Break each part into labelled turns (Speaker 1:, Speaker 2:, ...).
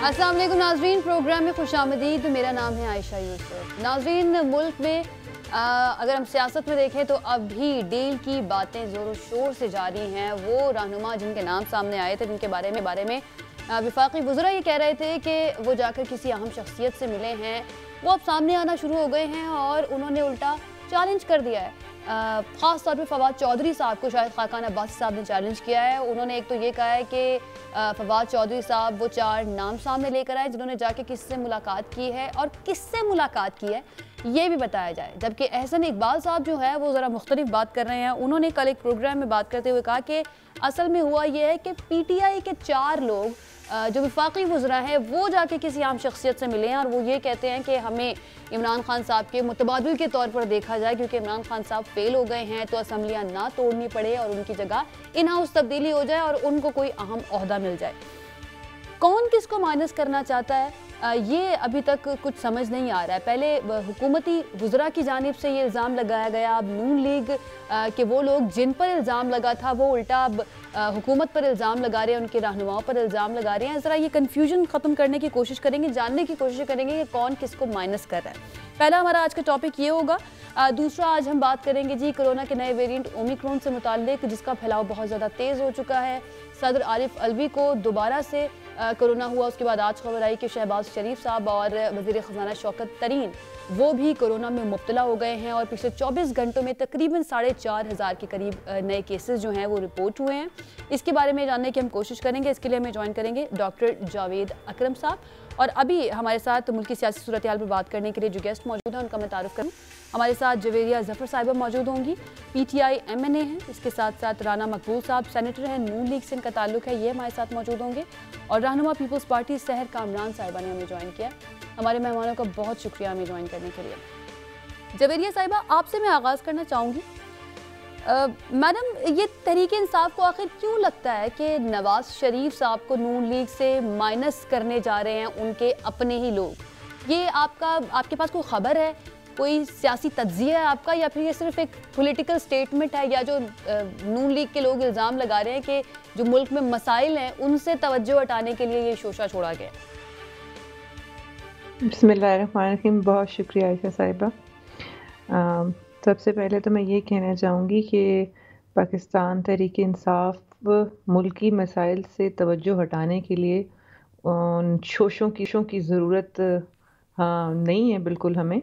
Speaker 1: अस्सलाम वालेकुम नाज़रीन, प्रोग्राम में खुशामदीद। मेरा नाम है आयशा यूसुफ। नाज़रीन, मुल्क में अगर हम सियासत में देखें तो अभी डील की बातें ज़ोरों शोर से जारी हैं। वो रहनुमा जिनके नाम सामने आए थे, जिनके बारे में वफाकी वज़रा ये कह रहे थे कि वो जाकर किसी अहम शख्सियत से मिले हैं, वो अब सामने आना शुरू हो गए हैं और उन्होंने उल्टा चैलेंज कर दिया है। ख़ास तौर पे फवाद चौधरी साहब को शायद खाकान अब्बासी साहब ने चैलेंज किया है। उन्होंने एक तो ये कहा है कि फवाद चौधरी साहब वो 4 नाम सामने लेकर आए जिन्होंने जाके किससे मुलाकात की है और किससे मुलाकात की है ये भी बताया जाए। जबकि एहसन इकबाल साहब जो है वो ज़रा मुख्तलिफ बात कर रहे हैं। उन्होंने कल एक प्रोग्राम में बात करते हुए कहा कि असल में हुआ ये है कि PTI के 4 लोग जो वफाकी वज़रा हैं वो जाके किसी आम शख्सियत से मिले हैं और वो ये कहते हैं कि हमें इमरान खान साहब के मुतबादिल के तौर पर देखा जाए, क्योंकि इमरान खान साहब फेल हो गए हैं तो असम्बलियाँ ना तोड़नी पड़े और उनकी जगह इन हाउस तब्दीली हो जाए और उनको कोई अहम ओहदा मिल जाए। कौन किसको माइनस करना चाहता है ये अभी तक कुछ समझ नहीं आ रहा है। पहले हुकूमती वज़रा की जानिब से ये इल्ज़ाम लगाया गया, अब नून लीग के वो लोग जिन पर इल्ज़ाम लगा था वो उल्टा अब हुकूमत पर इल्ज़ाम लगा रहे हैं, उनके रहनुमाओं पर इल्ज़ाम लगा रहे हैं। ज़रा ये कन्फ्यूजन ख़त्म करने की कोशिश करेंगे, जानने की कोशिश करेंगे कि कौन किसको माइनस कर रहा है। पहला हमारा आज का टॉपिक ये होगा। दूसरा आज हम बात करेंगे जी कोरोना के नए वेरिएंट ओमिक्रॉन से मुताल्लिक, जिसका फैलाव बहुत ज़्यादा तेज़ हो चुका है। सदर आरिफ अलवी को दोबारा से कोरोना हुआ। उसके बाद आज खबर आई कि शहबाज शरीफ साहब और वज़ीर ख़ज़ाना शौकत तरीन वो भी कोरोना में मुब्तला हो गए हैं और पिछले 24 घंटों में तकरीबन 4,500 के करीब नए केसेस जो हैं वो रिपोर्ट हुए हैं। इसके बारे में जानने की हम कोशिश करेंगे। इसके लिए हमें ज्वाइन करेंगे डॉक्टर जावेद अकरम साहब, और अभी हमारे साथ मुल्क की सियासी सूरत हाल पर बात करने के लिए जो गेस्ट मौजूद हैं उनका मैं तारुफ करूँ। हमारे साथ जवेरिया जफर साहिबा मौजूद होंगी, PTI MNA हैं। इसके साथ साथ राना मकबूल साहब सेनेटर हैं, नून लीग से इनका ताल्लुक है, ये हमारे साथ मौजूद होंगे। और रहनुमा पीपल्स पार्टी सहर कामरान साहिबा ने हमें ज्वाइन किया। हमारे मेहमानों का बहुत शुक्रिया हमें ज्वाइन करने के लिए। जवेरिया साहिबा, आपसे मैं आगाज़ करना चाहूँगी। मैडम, ये तहरीक इंसाफ को आखिर क्यों लगता है कि नवाज शरीफ साहब को नून लीग से माइनस करने जा रहे हैं उनके अपने ही लोग? ये आपके पास कोई खबर है, कोई सियासी तज्जिया है आपका, या फिर ये सिर्फ एक पॉलिटिकल स्टेटमेंट है, या जो नून लीग के लोग इल्ज़ाम लगा रहे हैं कि जो मुल्क में मसाइल हैं उनसे तवज्जो हटाने के लिए ये शोशा छोड़ा गया?
Speaker 2: बिस्मिल्लाहिर्रहमानिर्रहीम। बहुत शुक्रिया आयशा साहिबा। सबसे पहले तो मैं ये कहना चाहूँगी कि पाकिस्तान तहरीक इंसाफ मुल्की मसाइल से तवज्जो हटाने के लिए उन शोशों की ज़रूरत नहीं है बिल्कुल हमें।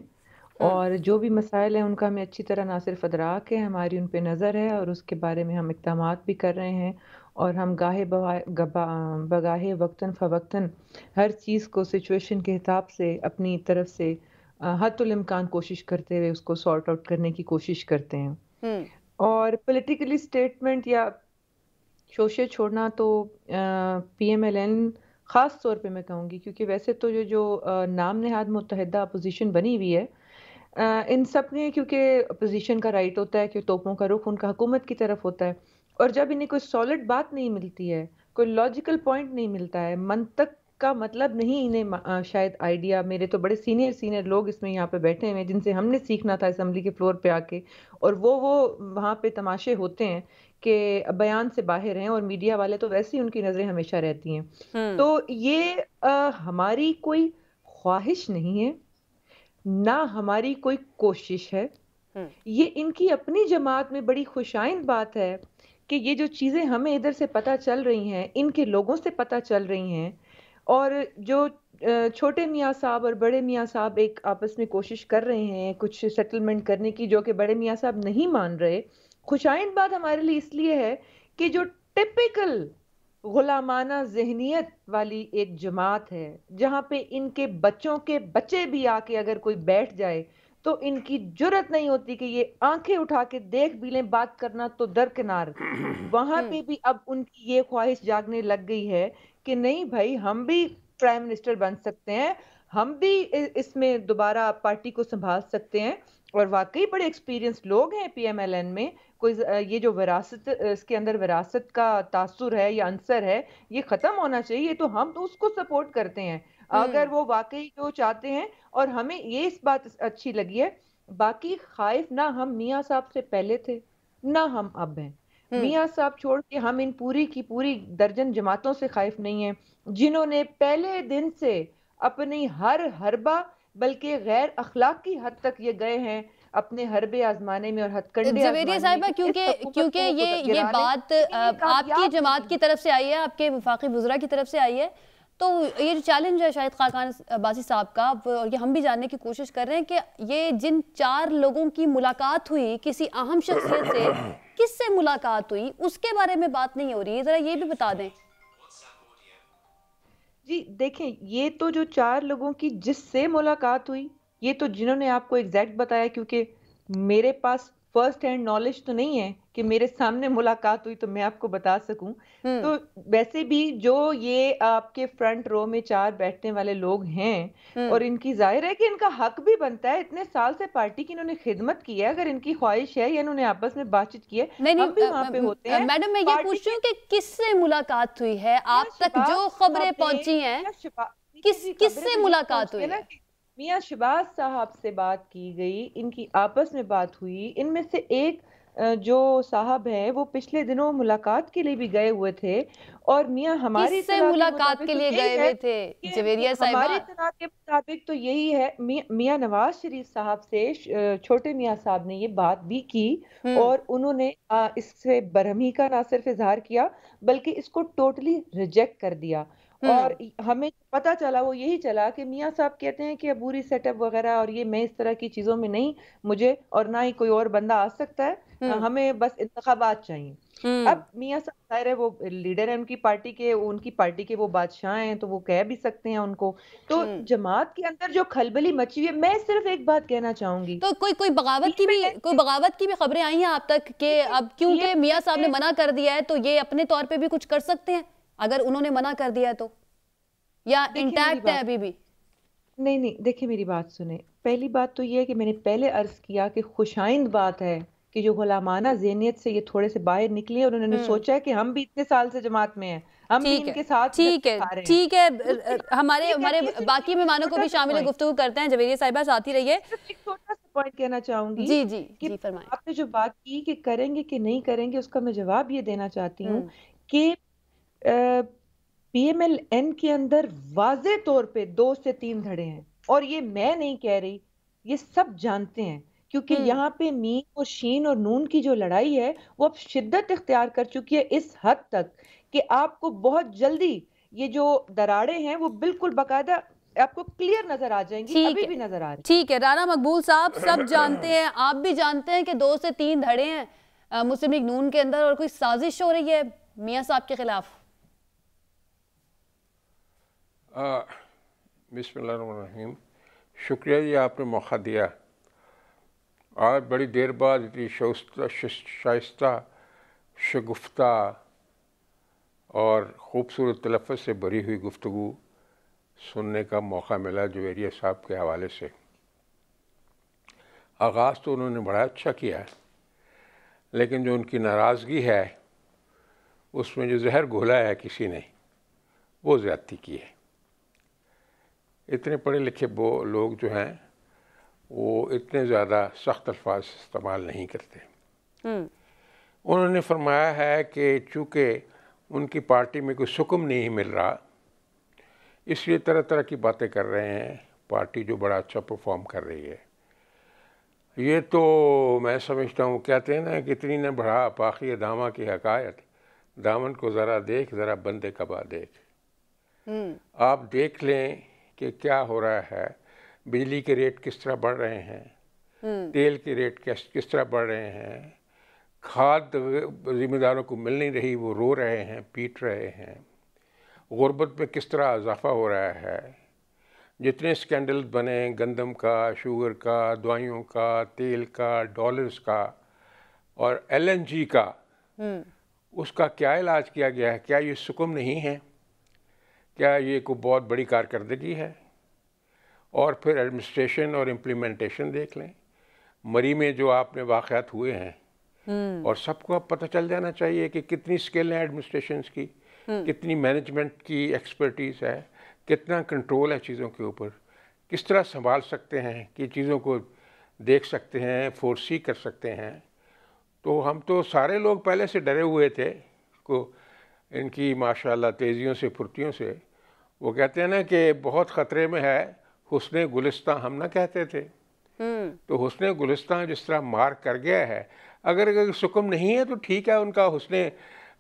Speaker 2: और जो भी मसाइल हैं उनका हमें अच्छी तरह ना सिर्फ अदराक है, हमारी उन पे नज़र है और उसके बारे में हम इक़दामात भी कर रहे हैं। और हम बगाहे वक्तन फ़वक्तन हर चीज़ को सिचुएशन के हिसाब से अपनी तरफ से हद्दुल इम्कान कोशिश करते हुए उसको सॉर्ट आउट करने की कोशिश करते हैं। और पॉलिटिकली स्टेटमेंट या शोशे छोड़ना तो PMLN ख़ास तौर पे मैं कहूँगी, क्योंकि वैसे तो जो नाम नहाद मुत्तहिदा अपोजिशन बनी हुई है, इन सब ने, क्योंकि अपोजिशन का राइट होता है कि तोपों का रुख उनका हुकूमत की तरफ होता है, और जब इन्हें कोई सॉलिड बात नहीं मिलती है, कोई लॉजिकल पॉइंट नहीं मिलता है, मंतक का मतलब नहीं इन्हें शायद आइडिया। मेरे तो बड़े सीनियर लोग इसमें यहाँ पे बैठे हुए हैं जिनसे हमने सीखना था असेंबली के फ्लोर पे आके, और वो वहाँ पे तमाशे होते हैं कि बयान से बाहर हैं, और मीडिया वाले तो वैसे ही उनकी नज़रें हमेशा रहती हैं। तो ये हमारी कोई ख्वाहिश नहीं है, ना हमारी कोई कोशिश है। ये इनकी अपनी जमात में बड़ी खुशाइंद बात है कि ये जो चीज़ें हमें इधर से पता चल रही हैं, इनके लोगों से पता चल रही हैं, और जो छोटे मियाँ साहब और बड़े मियाँ साहब एक आपस में कोशिश कर रहे हैं कुछ सेटलमेंट करने की, जो कि बड़े मियाँ साहब नहीं मान रहे। खुशाइंद बात हमारे लिए इसलिए है कि जो टिपिकल गुलामाना ज़हनियत वाली एक जमात है, जहाँ पे इनके बच्चों के बच्चे भी आके अगर कोई बैठ जाए तो इनकी जुर्रत नहीं होती कि ये आंखें उठा के देख भी लें, बात करना तो दरकिनार। वहां पे भी अब उनकी ये ख्वाहिश जागने लग गई है कि नहीं भाई, हम भी प्राइम मिनिस्टर बन सकते हैं, हम भी इसमें दोबारा पार्टी को संभाल सकते हैं। और वाकई बड़े एक्सपीरियंस लोग हैं PMLN में। कोई ये जो विरासत, इसके अंदर विरासत का तासुर है या अंसर है, ये खत्म होना चाहिए। तो हम तो उसको सपोर्ट करते हैं अगर वो वाकई जो चाहते हैं। और हमें ये इस बात अच्छी लगी है, बाकी खाइफ ना हम मियाँ साहब से पहले थे ना हम अब हैं। मियाँ साहब छोड़ के हम इन पूरी की पूरी दर्जन जमातों से खौफ नहीं है, जिन्होंने पहले दिन से अपनी हर हरबा बल्कि गैर अखलाकी हद तक ये गए हैं अपने हरबे आजमाने में और हथकंडे
Speaker 1: जवेरिया
Speaker 2: आजमाने में
Speaker 1: साहिबा,
Speaker 2: कि इस
Speaker 1: क्योंकि
Speaker 2: हुकूमत
Speaker 1: क्योंकि
Speaker 2: को
Speaker 1: ये
Speaker 2: गिराने
Speaker 1: बात
Speaker 2: लेकिन ये
Speaker 1: आपकी
Speaker 2: कामयाब
Speaker 1: जमात
Speaker 2: नहीं
Speaker 1: की तरफ से आई है, आपके वफाकी वज़रा की तरफ से आई है, तो ये जो चैलेंज है शाहिद खाकान अब्बासी साहब का, और ये हम भी जानने की कोशिश कर रहे हैं कि ये जिन 4 लोगों की मुलाकात हुई किसी अहम शख्सियत से, किससे मुलाकात हुई उसके बारे में बात नहीं हो रही है, ज़रा ये भी बता दें।
Speaker 2: जी, देखें, ये तो जो 4 लोगों की जिससे मुलाकात हुई, ये तो जिन्होंने आपको एग्ज़ैक्ट बताया, क्योंकि मेरे पास फ़र्स्ट हैंड नॉलेज तो नहीं है कि मेरे सामने मुलाकात हुई तो मैं आपको बता सकूँ।
Speaker 1: हम्म।
Speaker 2: तो वैसे भी जो ये आपके फ्रंट रो में 4 बैठने वाले लोग हैं
Speaker 1: हम्म।
Speaker 2: और इनकी ज़ाहिर है कि इनका हक भी बनता है, इतने साल से पार्टी की इन्होंने खिदमत की है, अगर इनकी ख्वाहिश है या इन्होंने आपस में बातचीत की है,
Speaker 1: नहीं नहीं,
Speaker 2: हम भी वहाँ पे होते हैं।
Speaker 1: मैडम मैं ये
Speaker 2: पार्टी
Speaker 1: पूछ रही
Speaker 2: के
Speaker 1: हूँ कि किससे मुलाकात हुई है,
Speaker 2: मियाँ
Speaker 1: आप तक
Speaker 2: शहबाज
Speaker 1: जो
Speaker 2: साहब
Speaker 1: खबरें
Speaker 2: ने
Speaker 1: पहुंची हैं,
Speaker 2: मियाँ शहबा देखिए जी, खबरें
Speaker 1: किससे
Speaker 2: तो यही
Speaker 1: मुलाकात
Speaker 2: पहुंची है
Speaker 1: हुई
Speaker 2: ना
Speaker 1: है।
Speaker 2: कि मियाँ शहबाज साहब से बात की गई, इनकी आपस में बात हुई। इनमें से एक जो साहब हैं वो पिछले दिनों मुलाकात के लिए भी गए हुए थे और मियाँ हमारी
Speaker 1: किससे
Speaker 2: इत्तला के
Speaker 1: मुलाकात
Speaker 2: मुताबिक
Speaker 1: के
Speaker 2: तो
Speaker 1: लिए
Speaker 2: यही
Speaker 1: गए
Speaker 2: है
Speaker 1: हुए थे
Speaker 2: कि
Speaker 1: जवेरिया साहिबा।
Speaker 2: हमारी इत्तला के मुताबिक तो यही है, मियाँ नवाज शरीफ साहब से छोटे मियाँ साहब ने ये बात भी की
Speaker 1: हम्म।
Speaker 2: और उन्होंने इससे बरहमी का ना सिर्फ इजहार किया बल्कि इसको टोटली रिजेक्ट कर दिया।
Speaker 1: हम्म।
Speaker 2: और हमें पता चला वो यही चला कि मियाँ साहब कहते हैं कि अबूरी सेटअप वगैरह और ये मैं इस तरह की चीज़ों में नहीं, मुझे और ना ही कोई और बंदा आ सकता है,
Speaker 1: हम्म।
Speaker 2: हमें बस इंतखाबात चाहिए।
Speaker 1: हम्म।
Speaker 2: अब मियाँ साहब ज़ाहिर है वो लीडर है उनकी पार्टी के वो बादशाह हैं, तो वो कह भी सकते हैं उनको। तो
Speaker 1: हम्म।
Speaker 2: जमात के अंदर जो खलबली मची हुई है, मैं सिर्फ एक बात कहना चाहूंगी,
Speaker 1: तो कोई
Speaker 2: पीएमएलएन
Speaker 1: कोई
Speaker 2: के
Speaker 1: बगावत की भी खबरें आई हैं आप तक कि
Speaker 2: देखिए
Speaker 1: अब क्योंकि मियाँ
Speaker 2: पीएमएलएन
Speaker 1: साहब ने
Speaker 2: के
Speaker 1: मना कर दिया है तो ये अपने तौर पे भी कुछ कर सकते हैं, अगर उन्होंने मना कर दिया है तो, या
Speaker 2: देखिए मेरी
Speaker 1: इंटैक्ट है
Speaker 2: बात
Speaker 1: अभी भी।
Speaker 2: नहीं, नहीं, देखिए मेरी बात सुने। पहली बात तो ये है कि मैंने पहले अर्ज़ किया कि खुशाइंद बात है कि जो गुलामाना ज़हनियत से ये थोड़े से बाहर निकले और उन्होंने
Speaker 1: हम्म।
Speaker 2: सोचा है कि हम भी इतने साल से जमात में हैं, हम भी
Speaker 1: ठीक है,
Speaker 2: इनके साथ
Speaker 1: ठीक
Speaker 2: धक्के
Speaker 1: है,
Speaker 2: खा रहे हैं।
Speaker 1: ठीक है।
Speaker 2: दूसरी बात
Speaker 1: हमारे
Speaker 2: ये
Speaker 1: हमारे
Speaker 2: कहती है सिर्फ
Speaker 1: बाकी
Speaker 2: एक
Speaker 1: मेहमानों को
Speaker 2: छोटा
Speaker 1: भी
Speaker 2: सा
Speaker 1: शामिल
Speaker 2: पॉइंट
Speaker 1: गुफ्तगू करते हैं, जवेरिया साहिबा साथ ही रहिए।
Speaker 2: सिर्फ एक छोटा सा पॉइंट कहना चाहूँगी
Speaker 1: जी जी
Speaker 2: कि
Speaker 1: जी, फरमाएं।
Speaker 2: आपने जो बात की कि करेंगे कि नहीं करेंगे, उसका मैं जवाब ये देना चाहती हूँ
Speaker 1: हम्म।
Speaker 2: कि पीएमएलएन के अंदर वाज़े तौर पे 2 से 3 धड़े हैं और ये मैं नहीं कह रही, ये सब जानते हैं, क्योंकि
Speaker 1: हम्म।
Speaker 2: यहाँ पे मीम और शीन और नून की जो लड़ाई है वो अब शिद्दत इख्तियार कर चुकी है इस हद तक कि आपको बहुत जल्दी ये जो दरारें हैं वो बिल्कुल बाकायदा आपको क्लियर नजर आ जाएंगी,
Speaker 1: ठीक
Speaker 2: अभी
Speaker 1: है,
Speaker 2: भी नजर आ रही
Speaker 1: ठीक है। राना मकबूल साहब, सब जानते हैं, आप भी जानते हैं कि 2 से 3 धड़े हैं मुस्लिम लीग नून के अंदर और कोई साजिश हो रही है मियाँ साहब के खिलाफ।
Speaker 3: बिस्मिल्लाहिर्रहमानिर्रहीम। शुक्रिया जी, आपने मौका दिया। आज बड़ी देर बाद इतनी शाइस्ता, शगुफ्ता और ख़ूबसूरत तलफ़्फ़ुज़ से भरी हुई गुफ्तगू सुनने का मौका मिला जवेरिया साहब के हवाले से। आगाज़ तो उन्होंने बड़ा अच्छा किया है, लेकिन जो उनकी नाराज़गी है उसमें जो जहर घोला है किसी ने, वो ज़्यादती की है। इतने पढ़े लिखे वो लोग जो हैं वो इतने ज़्यादा सख्त अल्फाज इस्तेमाल नहीं करते। उन्होंने फरमाया है कि चूँकि उनकी पार्टी में कोई सुकून नहीं मिल रहा, इसलिए तरह तरह की बातें कर रहे हैं, पार्टी जो बड़ा अच्छा परफॉर्म कर रही है। ये तो मैं समझता हूँ, कहते हैं ना, कितनी न बढ़ा पाखी दामा की हकायत, दामन को ज़रा देख, ज़रा बंदे कबा देख। आप देख लें कि क्या हो रहा है, बिजली के रेट किस तरह बढ़ रहे हैं, तेल के रेट किस तरह बढ़ रहे हैं, खाद ज़िम्मेदारों को मिल नहीं रही, वो रो रहे हैं, पीट रहे हैं, गुर्बत में किस तरह इजाफा हो रहा है। जितने स्कैंडल्स बने, गंदम का, शुगर का, दवाइयों का, तेल का, डॉलर्स का और एलएनजी का, उसका क्या इलाज किया गया है? क्या ये सुकून नहीं है? क्या ये कोई बहुत बड़ी कारकर्दगी है? और फिर एडमिनिस्ट्रेशन और इम्प्लीमेंटेशन देख लें, मरी में जो आपने वाक़यात हुए हैं, और सबको अब पता चल जाना चाहिए कि कितनी स्किल है एडमिनिस्ट्रेशन की, कितनी मैनेजमेंट की एक्सपर्टीज़ है, कितना कंट्रोल है चीज़ों के ऊपर, किस तरह संभाल सकते हैं कि चीज़ों को देख सकते हैं, फोरसी कर सकते हैं। तो हम तो सारे लोग पहले से डरे हुए थे को इनकी माशाल्लाह तेज़ियों से, फुर्तियों से। वो कहते हैं ना कि बहुत ख़तरे में है हुस्ने गुलिस्तां, हम ना कहते थे। तो हुस्ने गुलिस्तां जिस तरह मार कर गया है, अगर सुकून नहीं है तो ठीक है, उनका हुस्ने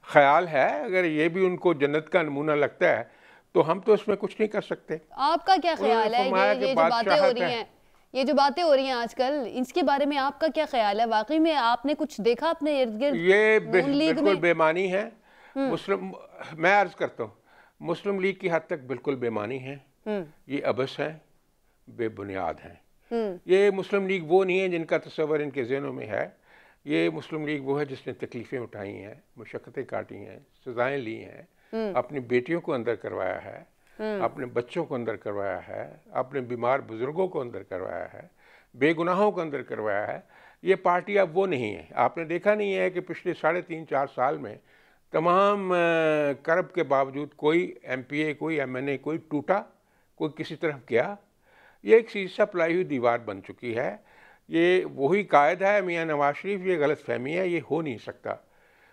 Speaker 3: ख्याल है, अगर ये भी उनको जन्नत का नमूना लगता है तो हम तो इसमें कुछ नहीं कर सकते।
Speaker 1: आपका क्या ख्याल है ये जो बातें हो रही हैं, ये जो बातें हो रही हैं आजकल, इसके बारे में आपका क्या ख्याल है? वाकई में आपने कुछ देखा अपने इर्द गिर्द?
Speaker 3: ये बिल्कुल बेमानी है। मुस्लिम, मैं अर्ज करता हूँ, मुस्लिम लीग की हद तक बिल्कुल बेमानी है। ये अबस है, बेबुनियाद है। ये मुस्लिम लीग वो नहीं है जिनका तस्वर इनके जहनों में है। ये मुस्लिम लीग वो है जिसने तकलीफ़ें उठाई हैं, मुशक्क़तें काटी हैं, सज़ाएँ ली हैं, अपनी बेटियों को अंदर करवाया है, अपने बच्चों को अंदर करवाया है, अपने बीमार बुज़ुर्गों को अंदर करवाया है, बेगुनाहों को अंदर करवाया है। ये पार्टी अब वो नहीं है। आपने देखा नहीं है कि पिछले 3.5-4 साल में तमाम करब के बावजूद कोई MPA, कोई MNA, कोई टूटा, कोई किसी तरफ गया। ये एक शीशा पलाई हुई दीवार बन चुकी है। ये वही कायद है मियाँ नवाज शरीफ, ये गलत फहमी है, ये हो नहीं सकता।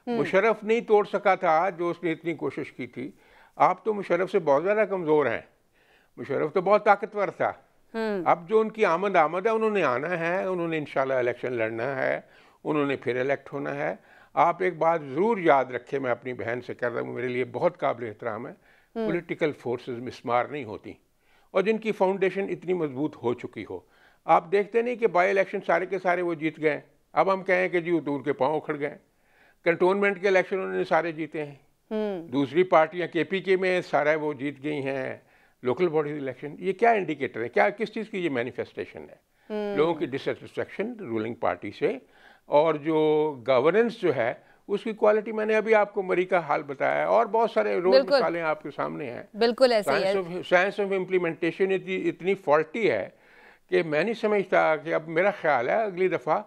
Speaker 3: मुशर्रफ नहीं तोड़ सका था जो उसने इतनी कोशिश की थी। आप तो मुशर्रफ से बहुत ज़्यादा कमज़ोर हैं। मुशर्रफ तो बहुत ताकतवर था। अब जो उनकी आमद है, उन्होंने आना है, उन्होंने इंशाल्लाह इलेक्शन लड़ना है, उन्होंने फिर इलेक्ट होना है। आप एक बात ज़रूर याद रखें, मैं अपनी बहन से कर रहा हूँ, मेरे लिए बहुत काबिल एहतराम है, पॉलिटिकल फोर्सेस मिसमार नहीं होती, और जिनकी फाउंडेशन इतनी मजबूत हो चुकी हो। आप देखते नहीं कि बाई इलेक्शन सारे के सारे वो जीत गए। अब हम कहें कि जी दूर के पाँव उखड़ गए। कंटोनमेंट के इलेक्शन उन्होंने सारे जीते हैं। दूसरी पार्टियां KPK में सारा वो जीत गई हैं। लोकल बॉडी इलेक्शन, ये क्या इंडिकेटर है, क्या किस चीज़ की ये मैनिफेस्टेशन है? लोगों की डिससेटिस्फेक्शन रूलिंग पार्टी से, और जो गवर्नेंस जो है उसकी क्वालिटी। मैंने अभी आपको मरी का हाल बताया, और बहुत सारे रोल मिसालें आपके सामने हैं।
Speaker 1: बिल्कुल ऐसे ही।
Speaker 3: साइंस ऑफ इम्प्लीमेंटेशन इतनी फॉल्टी है कि मैं नहीं समझता कि, अब मेरा ख्याल है अगली दफ़ा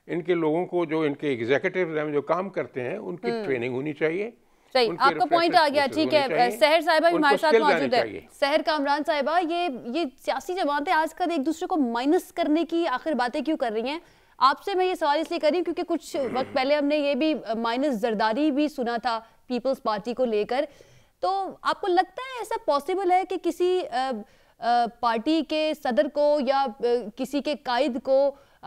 Speaker 3: इनके लोगों को, जो इनके एग्जीक्यूटिव में जो काम करते हैं, उनकी ट्रेनिंग होनी चाहिए।
Speaker 1: सही, आपका पॉइंट आ गया। ठीक है, सहर साहिबा भी हमारे साथ मौजूद है। सहर कामरान साहिबा, ये सियासी जमातें आजकल एक दूसरे को माइनस करने की आखिर बातें क्यों कर रही हैं? आपसे मैं ये सवाल इसलिए कर रही हूँ क्योंकि कुछ वक्त पहले हमने ये भी माइनस जरदारी भी सुना था पीपल्स पार्टी को लेकर। तो आपको लगता है ऐसा पॉसिबल है कि किसी पार्टी के सदर को या किसी के कायद को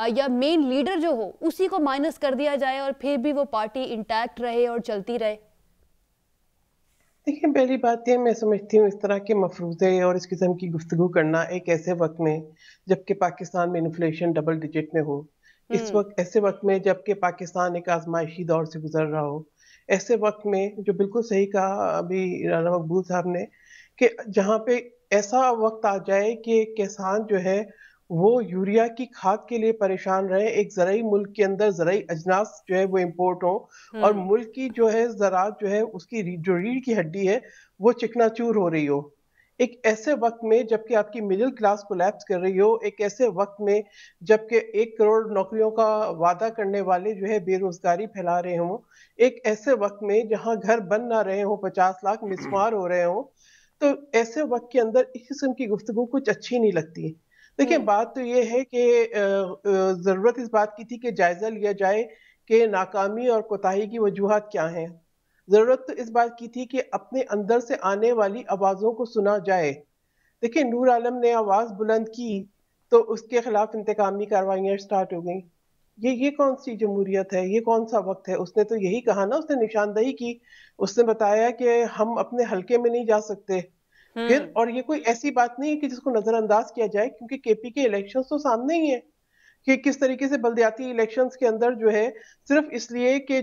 Speaker 1: या मेन लीडर जो हो उसी को माइनस कर दिया जाए और फिर भी वो पार्टी इंटैक्ट रहे और चलती रहे?
Speaker 4: देखिए, पहली बात है, मैं समझती हूँ इस तरह के मफरूज़े और इस किस्म की गुफ्तगू करना एक ऐसे वक्त में जबकि पाकिस्तान में इन्फ्लेशन डबल डिजिट में हो, इस वक्त ऐसे वक्त में जबकि पाकिस्तान एक आजमाइशी दौर से गुजर रहा हो, ऐसे वक्त में जो बिल्कुल सही कहा अभी राना मकबूल साहब ने कि जहाँ पे ऐसा वक्त आ जाए कि किसान जो है वो यूरिया की खाद के लिए परेशान रहे, एक ज़राई मुल्क के अंदर ज़राई अजनास जो है वो इम्पोर्ट हो, और मुल्क की जो है ज़राअत जो है उसकी जो रीढ़ की हड्डी है वो चिकनाचूर हो रही हो। एक ऐसे वक्त में जबकि आपकी मिडिल क्लास कोलैप्स कर रही हो, एक ऐसे वक्त में जबकि 1 करोड़ नौकरियों का वादा करने वाले जो है बेरोजगारी फैला रहे हों, एक ऐसे वक्त में जहां घर बन ना रहे हों, 50 लाख मिसमार हो रहे हों, तो ऐसे वक्त के अंदर इस किस्म की गुफ्तगू कुछ अच्छी नहीं लगती। देखिए, बात तो ये है कि ज़रूरत इस बात की थी कि जायज़ा लिया जाए कि नाकामी और कोताही की वजूहात क्या हैं। ज़रूरत तो इस बात की थी कि अपने अंदर से आने वाली आवाज़ों को सुना जाए। देखिए, नूर आलम ने आवाज़ बुलंद की तो उसके खिलाफ इंतकामी कार्रवाइयाँ स्टार्ट हो गई। ये कौन सी जमहूरियत है, ये कौन सा वक्त है? उसने तो यही कहा ना, उसने निशानदही की, उसने बताया कि हम अपने हल्के में नहीं जा सकते। फिर, और ये कोई ऐसी बात नहीं है कि जिसको नजरअंदाज किया जाए, क्योंकि KP के इलेक्शंस तो सामने ही है कि किस तरीके से बल्दियाती इलेक्शंस के अंदर जो है सिर्फ इसलिए कि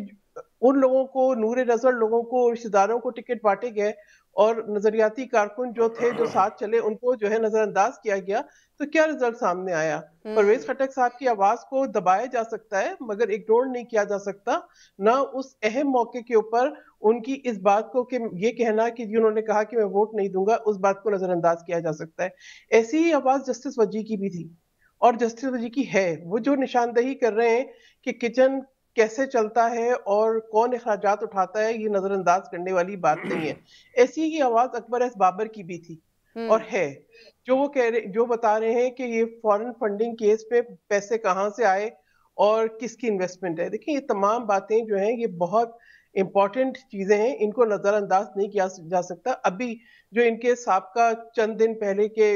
Speaker 4: उन लोगों को, नूरे नजर लोगों को, रिश्तेदारों को टिकट बांटे गए और नजरियाती कारकुन जो थे, जो साथ चले, उनको जो है नजरअंदाज किया गया, तो क्या रिजल्ट सामने आया? परवेज खटक साहब की आवाज को दबाया जा सकता है मगर इग्नोर नहीं किया जा सकता। ना उस अहम मौके के ऊपर उनकी इस बात को कि ये कहना कि जिन्होंने कहा कि मैं वोट नहीं दूंगा, उस बात को नजरअंदाज किया जा सकता है। ऐसी ही आवाज जस्टिस वजी की भी थी, और जस्टिस वजी की है। वो जो निशानदही कर रहे हैं कि किचन कैसे चलता है और कौन अखराजात उठाता है, ये नजरअंदाज करने वाली बात नहीं है। ऐसी ही आवाज अकबर एस बाबर की भी थी और है, जो वो कह रहे, जो बता रहे हैं कि ये फॉरेन फंडिंग केस पे पैसे कहां से आए और किसकी इन्वेस्टमेंट है। देखिए, ये तमाम बातें जो हैं ये बहुत इंपॉर्टेंट चीजें हैं, इनको नजरअंदाज नहीं किया जा सकता। अभी जो इनके साबका चंद दिन पहले के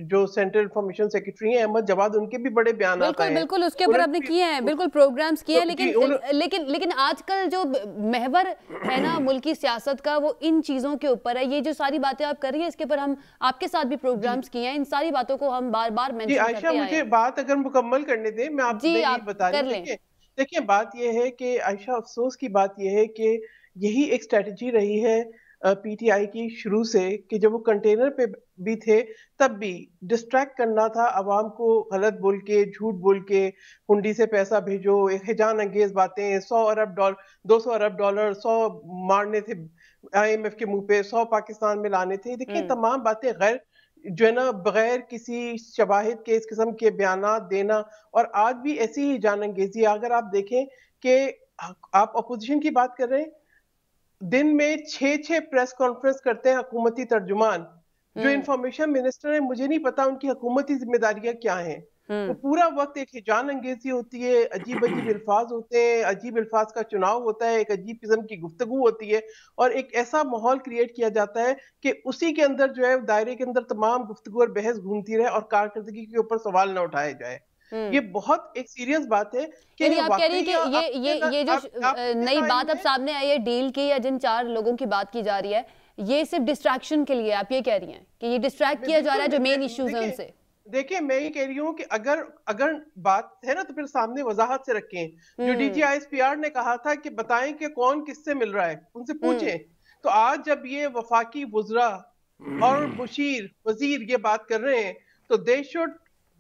Speaker 4: जो सेंट्रल इंफॉर्मेशन सेक्रेटरी हैं अहमद जवाद, उनके भी बड़े बयान
Speaker 1: बिल्कुल
Speaker 4: आए हैं।
Speaker 1: बिल्कुल उसके ऊपर आपने किए हैं, बिल्कुल प्रोग्राम्स किए हैं,
Speaker 4: तो जी
Speaker 1: लेकिन लेकिन आजकल जो महवर है ना मुल्क की सियासत का, वो इन चीजों के ऊपर है। ये जो सारी बातें आप कर रही है, इसके ऊपर हम आपके साथ भी प्रोग्राम्स किए हैं, इन सारी बातों को हम बार बार
Speaker 4: जी
Speaker 1: मेंशन
Speaker 4: आयशा,
Speaker 1: करते आए
Speaker 4: मुझे
Speaker 1: हैं।
Speaker 4: बात अगर मुकम्मल करने दें, मैं
Speaker 1: जी
Speaker 4: यही
Speaker 1: आप
Speaker 4: बता रही
Speaker 1: कर
Speaker 4: हूँ।
Speaker 1: लें।
Speaker 4: देखिए देखिए, बात यह है कि आयशा, अफसोस की बात यह है कि यही एक स्ट्रेटजी रही है पीटीआई की शुरू से, कि जब वो कंटेनर पे भी थे तब भी डिस्ट्रैक्ट करना था आवाम को, गलत बोल के, झूठ बोल के, हुंडी से पैसा भेजो, एक हिजान अंगेज बातें, 100 अरब डॉलर, 200 अरब डॉलर, 100 मारने थे आईएमएफ के मुंह पे, 100 पाकिस्तान में लाने थे। देखिए, तमाम बातें गैर जो है ना, बगैर किसी शवाहिद के इस किस्म के बयानात देना। और आज भी ऐसी ही जान अंगेजी, अगर आप देखें कि आप अपोजिशन की बात कर रहे हैं, दिन में 6-6 प्रेस कॉन्फ्रेंस करते हैं हुकूमती तर्जुमान। जो इंफॉर्मेशन मिनिस्टर है, मुझे नहीं पता उनकी हुकूमती जिम्मेदारियां क्या हैं। वो पूरा वक्त एक हिजान अंगेजी होती है, अजीब अजीब अल्फाज होते हैं, अजीब अल्फाज का चुनाव होता है, एक अजीब किस्म की गुफ्तगू होती है, और एक ऐसा माहौल क्रिएट किया जाता है कि उसी के अंदर जो है, दायरे के अंदर तमाम गुफ्तगू और बहस घूमती रहे और कारकर्दगी के ऊपर सवाल न उठाए जाए। ये बहुत एक सीरियस बात है कि
Speaker 1: यानी आप कह रही
Speaker 4: वाकई
Speaker 1: है कि ये जो नई बात अब
Speaker 4: में
Speaker 1: सामने आई है डील की, या जिन 4 लोगों की बात की जा रही है, ये सिर्फ डिस्ट्रैक्शन के लिए, आप ये कह रही हैं कि ये डिस्ट्रैक्ट किया जा रहा है जो मेन इश्यूज हैं उनसे।
Speaker 4: देखिए, मैं ये कह रही हूँ कि अगर अगर बात है ना, तो फिर सामने वजाहत से रखें। जो डीजी आईएसपीआर ने कहा था कि बताएं कि कौन किससे मिल रहा है, उनसे पूछें। तो आज जब ये वफाकी वुज़रा और मुशीर वजीर ये बात कर रहे हैं, तो दे शुड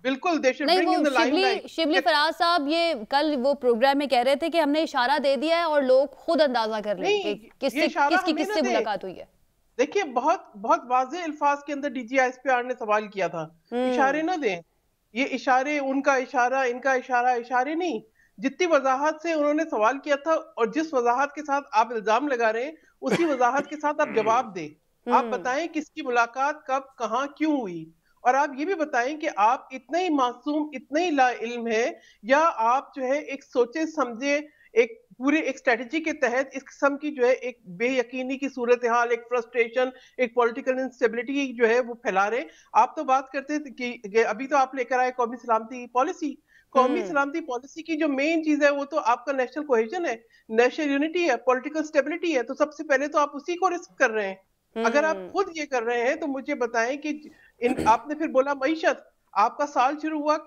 Speaker 4: बिल्कुल दे शुड
Speaker 1: नहीं,
Speaker 4: ब्रिंग इन द
Speaker 1: वो
Speaker 4: लाइमलाइट।
Speaker 1: शिबली फराज साहब ये कल वो प्रोग्राम में कह रहे थे कि हमने इशारा दे दिया है और लोग खुद अंदाजा कर लें कि
Speaker 4: ये इशारा
Speaker 1: किसकी
Speaker 4: हमें ना
Speaker 1: किससे
Speaker 4: दें।
Speaker 1: मुलाकात हुई है।
Speaker 4: देखिए, बहुत बहुत वाज़ेह अल्फाज के अंदर डीजी आईएसपीआर ने सवाल किया था। इशारे ना दें, ये इशारे, उनका इशारा, इनका इशारा, इशारे नहीं। जितनी वजाहत से उन्होंने सवाल किया था और जिस वजाहत के साथ आप इल्जाम लगा रहे हैं, उसी वजाहत के साथ आप जवाब दें। आप बताएं किसकी मुलाकात कब, कहाँ, क्यों हुई, और आप ये भी बताएं कि आप इतने ही मासूम, इतने ही ला इल्म है, या आप जो है एक सोचे समझे एक पूरे एक स्ट्रेटजी के तहत इस किस्म की जो है एक बेयकीनी की सूरत हाल, एक फ्रस्ट्रेशन, एक पॉलिटिकल इंस्टेबिलिटी जो है वो फैला रहे। आप तो बात करते थे कि अभी तो आप लेकर आए कौमी सलामती पॉलिसी। कौमी सलामती पॉलिसी की जो मेन चीज है वो तो आपका नेशनल कोहेजन है, नेशनल यूनिटी है, पॉलिटिकल स्टेबिलिटी है। तो सबसे पहले तो आप उसी को रिस्क कर रहे हैं। अगर आप खुद ये कर रहे हैं तो मुझे बताएं कि आपने फिर बोला मईशत, आपका साल शुरू हुआ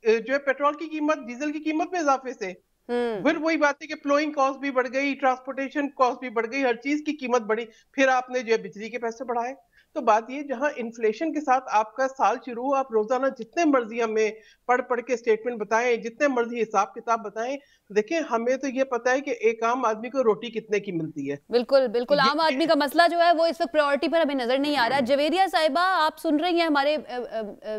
Speaker 4: जो है पेट्रोल की कीमत, डीजल की कीमत में इजाफे से। फिर वही बात है कि फ्लोइंग कॉस्ट भी बढ़ गई, ट्रांसपोर्टेशन कॉस्ट भी बढ़ गई, हर चीज की कीमत बढ़ी। फिर आपने जो है बिजली के पैसे बढ़ाए। तो बात ये, जहां इन्फ्लेशन के साथ आपका साल शुरू हो, आप रोजाना जितने मर्जी हमें पढ़ पढ़ के स्टेटमेंट बताएं, जितने मर्जी हिसाब किताब बताएं, देखें हमें तो ये पता है कि एक आम आदमी को रोटी कितने की मिलती है।
Speaker 1: बिल्कुल बिल्कुल, आम आदमी का मसला जो है वो इस वक्त प्रायोरिटी पर हमें नजर नहीं आ रहा। जवेरिया साहिबा, आप सुन रही हैं हमारे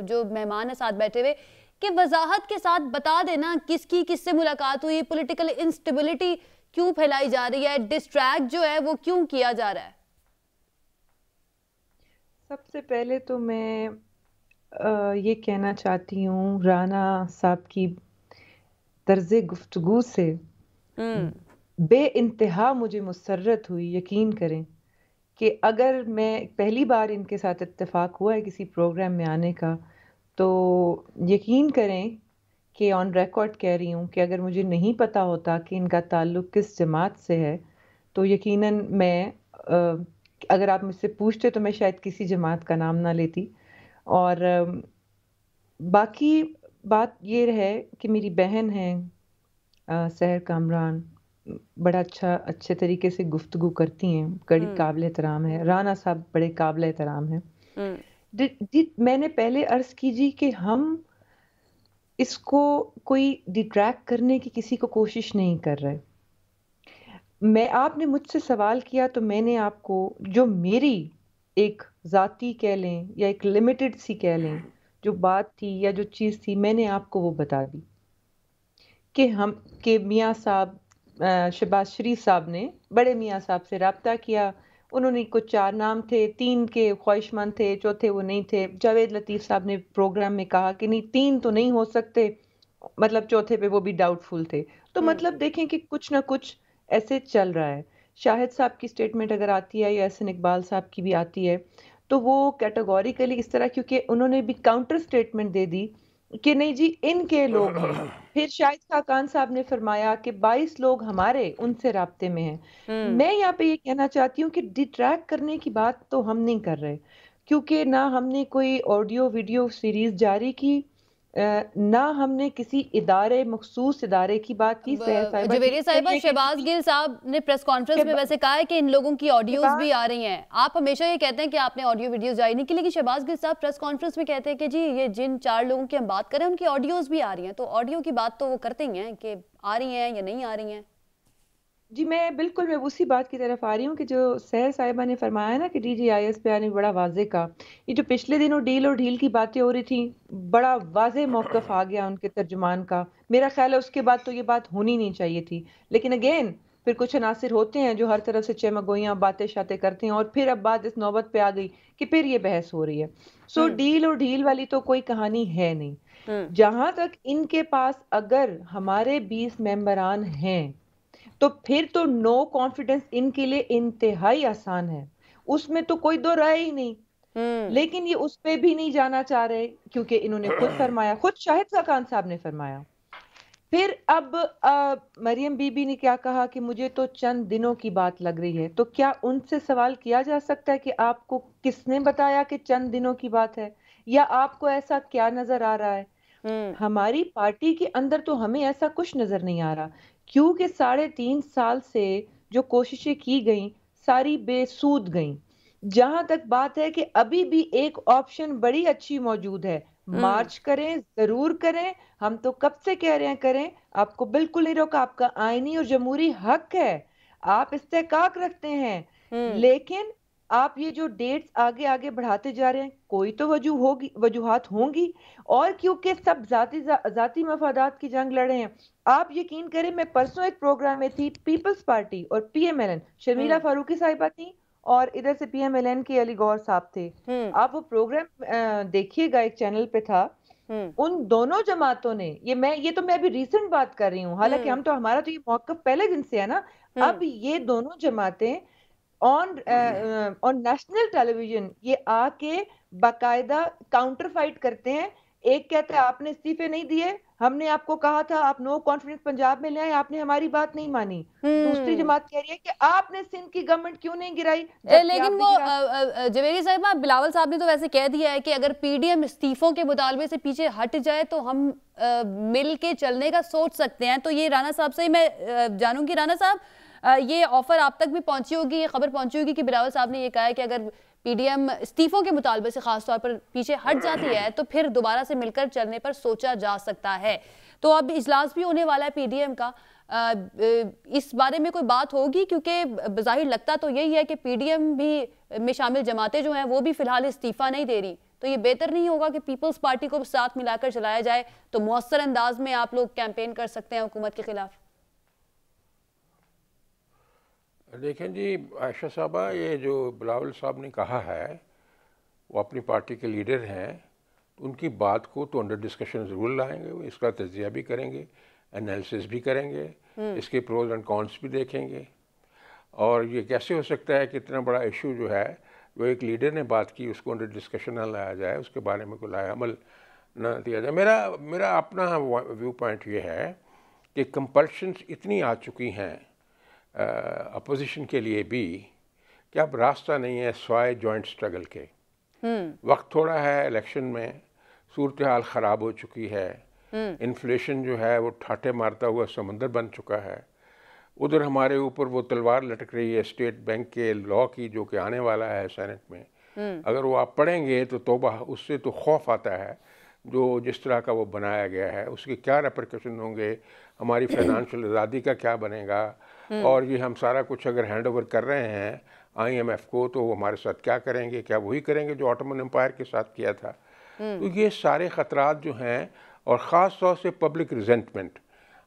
Speaker 1: जो मेहमान है साथ बैठे हुए, कि वजाहत के साथ बता देना किसकी किससे मुलाकात हुई, पॉलिटिकल इंस्टेबिलिटी क्यों फैलाई जा रही है, डिस्ट्रैक्ट जो है वो क्यों किया जा रहा है।
Speaker 2: सबसे पहले तो मैं ये कहना चाहती हूँ, राना साहब की तर्ज़े गुफ्तगू से बेइंतहा मुझे मुसर्रत हुई। यकीन करें कि अगर मैं पहली बार इनके साथ इत्तेफाक हुआ है किसी प्रोग्राम में आने का, तो यकीन करें कि ऑन रिकॉर्ड कह रही हूँ कि अगर मुझे नहीं पता होता कि इनका ताल्लुक़ किस जमात से है, तो यकीनन मैं अगर आप मुझसे पूछते तो मैं शायद किसी जमात का नाम ना लेती। और बाकी बात ये है कि मेरी बहन है सहर कामरान, बड़ा अच्छे तरीके से गुफ्तगू करती हैं, बड़ी काबिल एहतराम है। राना साहब बड़े काबिल एहतराम हैं। मैंने पहले अर्ज़ की जी कि हम इसको कोई डिट्रैक्ट करने की किसी को कोशिश नहीं कर रहे। आपने मुझसे सवाल किया तो मैंने आपको जो मेरी एक ज़ाती कह लें या एक लिमिटेड सी कह लें जो बात थी या जो चीज़ थी, मैंने आपको वो बता दी कि मियाँ साहब शहबाज शरीफ साहब ने बड़े मियाँ साहब से रब्ता किया। उन्होंने कुछ 4 नाम थे, 3 के ख्वाहिशमंद थे, चौथे वो नहीं थे। जावेद लतीफ़ साहब ने प्रोग्राम में कहा कि नहीं 3 तो नहीं हो सकते, मतलब चौथे पे वो भी डाउटफुल थे। तो मतलब देखें कि कुछ ना कुछ ऐसे चल रहा है। शाहिद साहब की स्टेटमेंट अगर आती है या एहसन इकबाल साहब की भी आती है, तो वो कैटेगोरिकली इस तरह, क्योंकि उन्होंने भी काउंटर स्टेटमेंट दे दी कि नहीं जी इनके लोग हैं। फिर शाहिद खाकान साहब ने फरमाया कि 22 लोग हमारे उनसे राब्ते में हैं। मैं यहाँ पे ये कहना चाहती हूँ कि डिट्रैक्ट करने की बात तो हम नहीं कर रहे, क्योंकि ना हमने कोई ऑडियो वीडियो सीरीज जारी की, ना हमने किसी इदारे मखसूस इदारे की बात की। साहिबा
Speaker 1: जवेरिया
Speaker 2: ठीक कह
Speaker 1: साहिबा,
Speaker 2: रही है कि
Speaker 1: शहबाज गिल साहब ने प्रेस कॉन्फ्रेंस में वैसे कहा है कि इन लोगों की ऑडियोज भी आ रही हैं। आप हमेशा ये कहते हैं कि आपने ऑडियो वीडियोस जारी नहीं की, लेकिन शहबाज गिल साहब प्रेस कॉन्फ्रेंस में कहते हैं कि जी ये जिन 4 लोगों की हम बात करें उनकी ऑडियोज भी आ रही हैं। तो ऑडियो की बात तो वो करते ही हैं कि आ रही हैं या नहीं आ रही हैं।
Speaker 2: जी, मैं उसी बात की तरफ आ रही हूँ कि जो सहर साहिबा ने फरमाया ना कि DGIS पे आने बड़ा वाजे का, ये जो पिछले दिनों डील और ढील की बातें हो रही थी, बड़ा वाजे मौकफ आ गया उनके तर्जुमान का। मेरा ख्याल है उसके बाद तो ये बात होनी नहीं चाहिए थी, लेकिन अगेन फिर कुछ अनासिर होते हैं जो हर तरफ से चमगोइयाँ बातें शातें करते हैं, और फिर अब बात इस नौबत पे आ गई कि फिर ये बहस हो रही है। सो डील और ढील वाली तो कोई कहानी है नहीं। जहां तक इनके पास अगर हमारे 20 मेंबरान हैं, तो फिर तो नो कॉन्फिडेंस इनके लिए इंतहाई आसान है, उसमें तो कोई दो राय ही नहीं। लेकिन ये उस पे भी नहीं जाना चाह रहे, क्योंकि इन्होंने खुद फरमाया, खुद शाहिद खान साहब ने फरमाया। फिर अब मरियम बीबी ने क्या कहा कि मुझे तो चंद दिनों की बात लग रही है। तो क्या उनसे सवाल किया जा सकता है कि आपको किसने बताया कि चंद दिनों की बात है, या आपको ऐसा क्या नजर आ रहा है? हमारी पार्टी के अंदर तो हमें ऐसा कुछ नजर नहीं आ रहा, क्योंकि 3.5 साल से जो कोशिशें की गई सारी बेसूद गईं। जहां तक बात है कि अभी भी एक ऑप्शन बड़ी अच्छी मौजूद है, मार्च करें, जरूर करें। हम तो कब से कह रहे हैं करें, आपको बिल्कुल नहीं रोका, आपका आईनी और जमहूरी हक है, आप इस्तेहकाक रखते हैं। लेकिन आप ये जो डेट्स आगे आगे बढ़ाते जा रहे हैं, कोई तो वजूहात होंगी, और क्योंकि सब जाती मफादात की जंग लड़े हैं। आप यकीन करें, मैं परसों एक प्रोग्राम में थी, पीपल्स पार्टी और PMLN, शर्मिला फारूकी साहिबा थी और इधर से PMLN के अली गौर साहब थे। आप वो प्रोग्राम देखिएगा, एक चैनल पे था। उन दोनों जमातों ने, ये तो मैं अभी रिसेंट बात कर रही हूँ, हालांकि हमारा तो ये मौकफ पहले दिन से है ना। अब ये दोनों जमातें ऑन नेशनल टेलीविजन ये आके बाकायदा काउंटर फाइट करते हैं। एक कहता है आपने इस्तीफे नहीं दिए, हमने आपको कहा था आप नो कॉन्फिडेंस पंजाब में ले आए, आपने हमारी बात नहीं मानी। दूसरी जमात कह रही है कि आपने सिंध की गवर्नमेंट क्यों नहीं गिराई,
Speaker 1: लेकिन वो जवेरी साहिबा, बिलावल साहब ने तो वैसे कह दिया है कि अगर PDM इस्तीफों के मुतालबे से पीछे हट जाए तो हम मिल के चलने का सोच सकते हैं। तो ये राना साहब से ही मैं जानूंगी, राना साहब ये ऑफर आप तक भी पहुंची होगी, ये खबर पहुंची होगी कि बिलावल साहब ने ये कहा है कि अगर PDM इस्तीफों के मुतालबे से खास तौर पर पीछे हट जाती है तो फिर दोबारा से मिलकर चलने पर सोचा जा सकता है। तो अब इजलास भी होने वाला है PDM का, इस बारे में कोई बात होगी? क्योंकि बज़ाहिर लगता तो यही है कि PDM भी में शामिल जमातें जो हैं वो भी फिलहाल इस्तीफा नहीं दे रही। तो ये बेहतर नहीं होगा कि पीपल्स पार्टी को साथ मिलाकर चलाया जाए, तो मौसर अंदाज में आप लोग कैंपेन कर सकते हैं हुकूमत के खिलाफ?
Speaker 3: देखें जी आयशा साहबा, ये जो बिलावल साहब ने कहा है वो अपनी पार्टी के लीडर हैं, उनकी बात को तो अंडर डिस्कशन ज़रूर लाएंगे, वो इसका तजिया भी करेंगे, एनालिसिस भी करेंगे, इसके प्रोज एंड कॉन्स भी देखेंगे। और ये कैसे हो सकता है कि इतना बड़ा इशू जो है, जो एक लीडर ने बात की, उसको अंडर डिस्कशन ना लाया जाए, उसके बारे में कोई लाया अमल ना दिया जाए। मेरा अपना व्यू पॉइंट ये है कि कंपल्शंस इतनी आ चुकी हैं अपोजिशन के लिए भी कि अब रास्ता नहीं है स्वाय जॉइंट स्ट्रगल के। वक्त थोड़ा है, इलेक्शन में सूरत हाल ख़राब हो चुकी है, इन्फ्लेशन जो है वो ठाटे मारता हुआ समंदर बन चुका है। उधर हमारे ऊपर वो तलवार लटक रही है स्टेट बैंक के लॉ की, जो कि आने वाला है सेनेट में। अगर वो आप पढ़ेंगे तो तौबा, उससे तो खौफ आता है जो जिस तरह का वो बनाया गया है, उसके क्या रेपरकशन होंगे, हमारी फाइनेंशियल आज़ादी का क्या बनेगा, और ये हम सारा कुछ अगर हैंड ओवर कर रहे हैं IMF को, तो वो हमारे साथ क्या करेंगे, क्या वही करेंगे जो ऑटोमन एम्पायर के साथ किया था। तो ये सारे ख़तरात जो हैं, और ख़ास तौर से पब्लिक रिजेंटमेंट।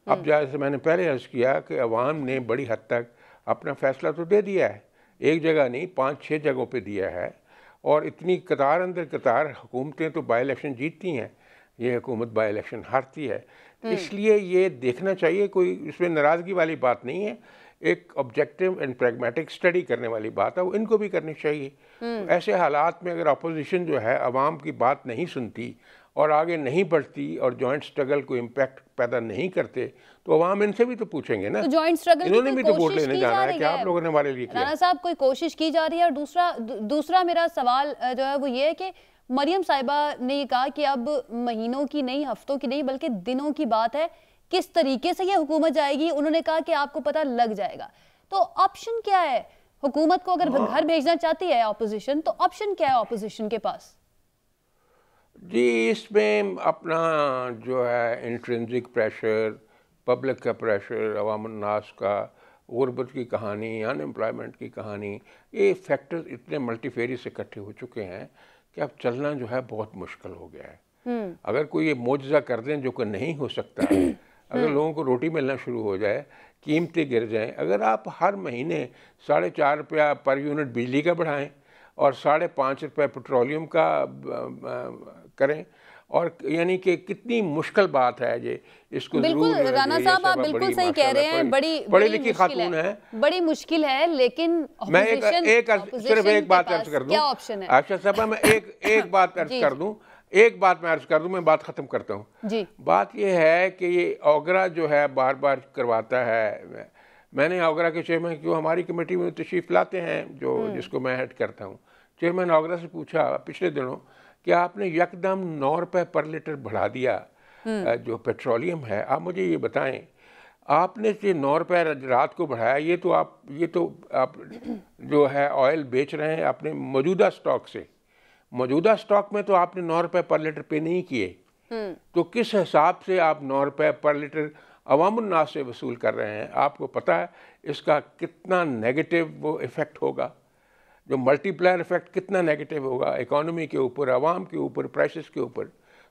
Speaker 3: अब जैसे मैंने पहले अर्ज़ किया कि अवाम ने बड़ी हद तक अपना फ़ैसला तो दे दिया है, एक जगह नहीं 5-6 जगहों पे दिया है, और इतनी कतार अंदर कतार हुकूमतें तो बाई इलेक्शन जीतती हैं, ये हुकूमत बाई इलेक्शन हारती है। तो इसलिए ये देखना चाहिए, कोई इसमें नाराज़गी वाली बात नहीं है, एक ऑब्जेक्टिव एंड प्रैग्मेटिक स्टडी करने वाली बात है, वो इनको भी करनी चाहिए। तो ऐसे हालात में अगर अपोजिशन जो है आवाम की बात नहीं सुनती और आगे नहीं बढ़ती और जॉइंट स्ट्रगल को इम्पैक्ट पैदा नहीं करते, तो अवाम इनसे भी तो पूछेंगे ना।
Speaker 1: तो जॉइंट स्ट्रगल
Speaker 3: इन्होंने भी तो वोट लेने जाना है कि आप लोगों ने हमारे लिए किया।
Speaker 1: राणा साहब, कोई कोशिश की जा रही है? और दूसरा मेरा सवाल जो है वो ये है कि मरियम साहिबा ने ये कहा कि अब महीनों की नहीं, हफ्तों की नहीं, बल्कि दिनों की बात है किस तरीके से ये हुकूमत जाएगी। उन्होंने कहा कि आपको पता लग जाएगा। तो ऑप्शन क्या है हुकूमत को, अगर घर भेजना चाहती है ऑपोजिशन, तो ऑप्शन क्या है ऑपोजिशन के पास?
Speaker 3: जी, इसमें अपना जो है इंट्रिंसिक प्रेशर, पब्लिक का प्रेशर, अवाम-उन-नास का, गुर्बत की कहानी, अनएम्प्लॉयमेंट की कहानी, ये फैक्टर्स इतने मल्टीफेरी से इकट्ठे हो चुके हैं कि अब चलना जो है बहुत मुश्किल हो गया है। अगर कोई ये मोजज़ा कर दें जो कि नहीं हो सकता, अगर लोगों को रोटी मिलना शुरू हो जाए, कीमतें गिर जाएं, अगर आप हर महीने 4.5 रुपया पर यूनिट बिजली का बढ़ाएं और 5.5 रुपये पेट्रोलियम का करें, और यानी कि कितनी मुश्किल बात है ये। इसको
Speaker 1: बिल्कुल राणा साहब, आप बिल्कुल सही कह रहे हैं, बड़ी
Speaker 3: लिखी खातून है,
Speaker 1: बड़ी मुश्किल है, लेकिन
Speaker 3: मैं सिर्फ एक बात अर्ज कर दूं,
Speaker 1: क्या ऑप्शन है?
Speaker 3: अच्छा साहब, मैं एक बात अर्ज कर दूं, एक बात मैं अर्ज कर दूं, मैं बात ख़त्म करता हूं जी। बात यह है कि ये ओगरा जो है बार बार करवाता है। मैंने ओगरा के चेयरमैन क्यों हमारी कमेटी में तशरीफ़ लाते हैं, जो जिसको मैं हेड करता हूँ, चेयरमैन ओगरा से पूछा पिछले दिनों कि आपने यकदम 9 रुपये पर लीटर बढ़ा दिया जो पेट्रोलियम है। आप मुझे ये बताएं, आपने ये 9 रुपये रात को बढ़ाया, ये तो आप जो है ऑयल बेच रहे हैं अपने मौजूदा स्टॉक से, मौजूदा स्टॉक में तो आपने 9 रुपये पर लीटर पे नहीं किए, तो किस हिसाब से आप 9 रुपये पर लीटर अवामुन्नास से वसूल कर रहे हैं? आपको पता है इसका कितना नेगेटिव वो इफ़ेक्ट होगा, जो मल्टीप्लायर इफेक्ट कितना नेगेटिव होगा इकोनॉमी के ऊपर, आवाम के ऊपर, प्राइसेस के ऊपर।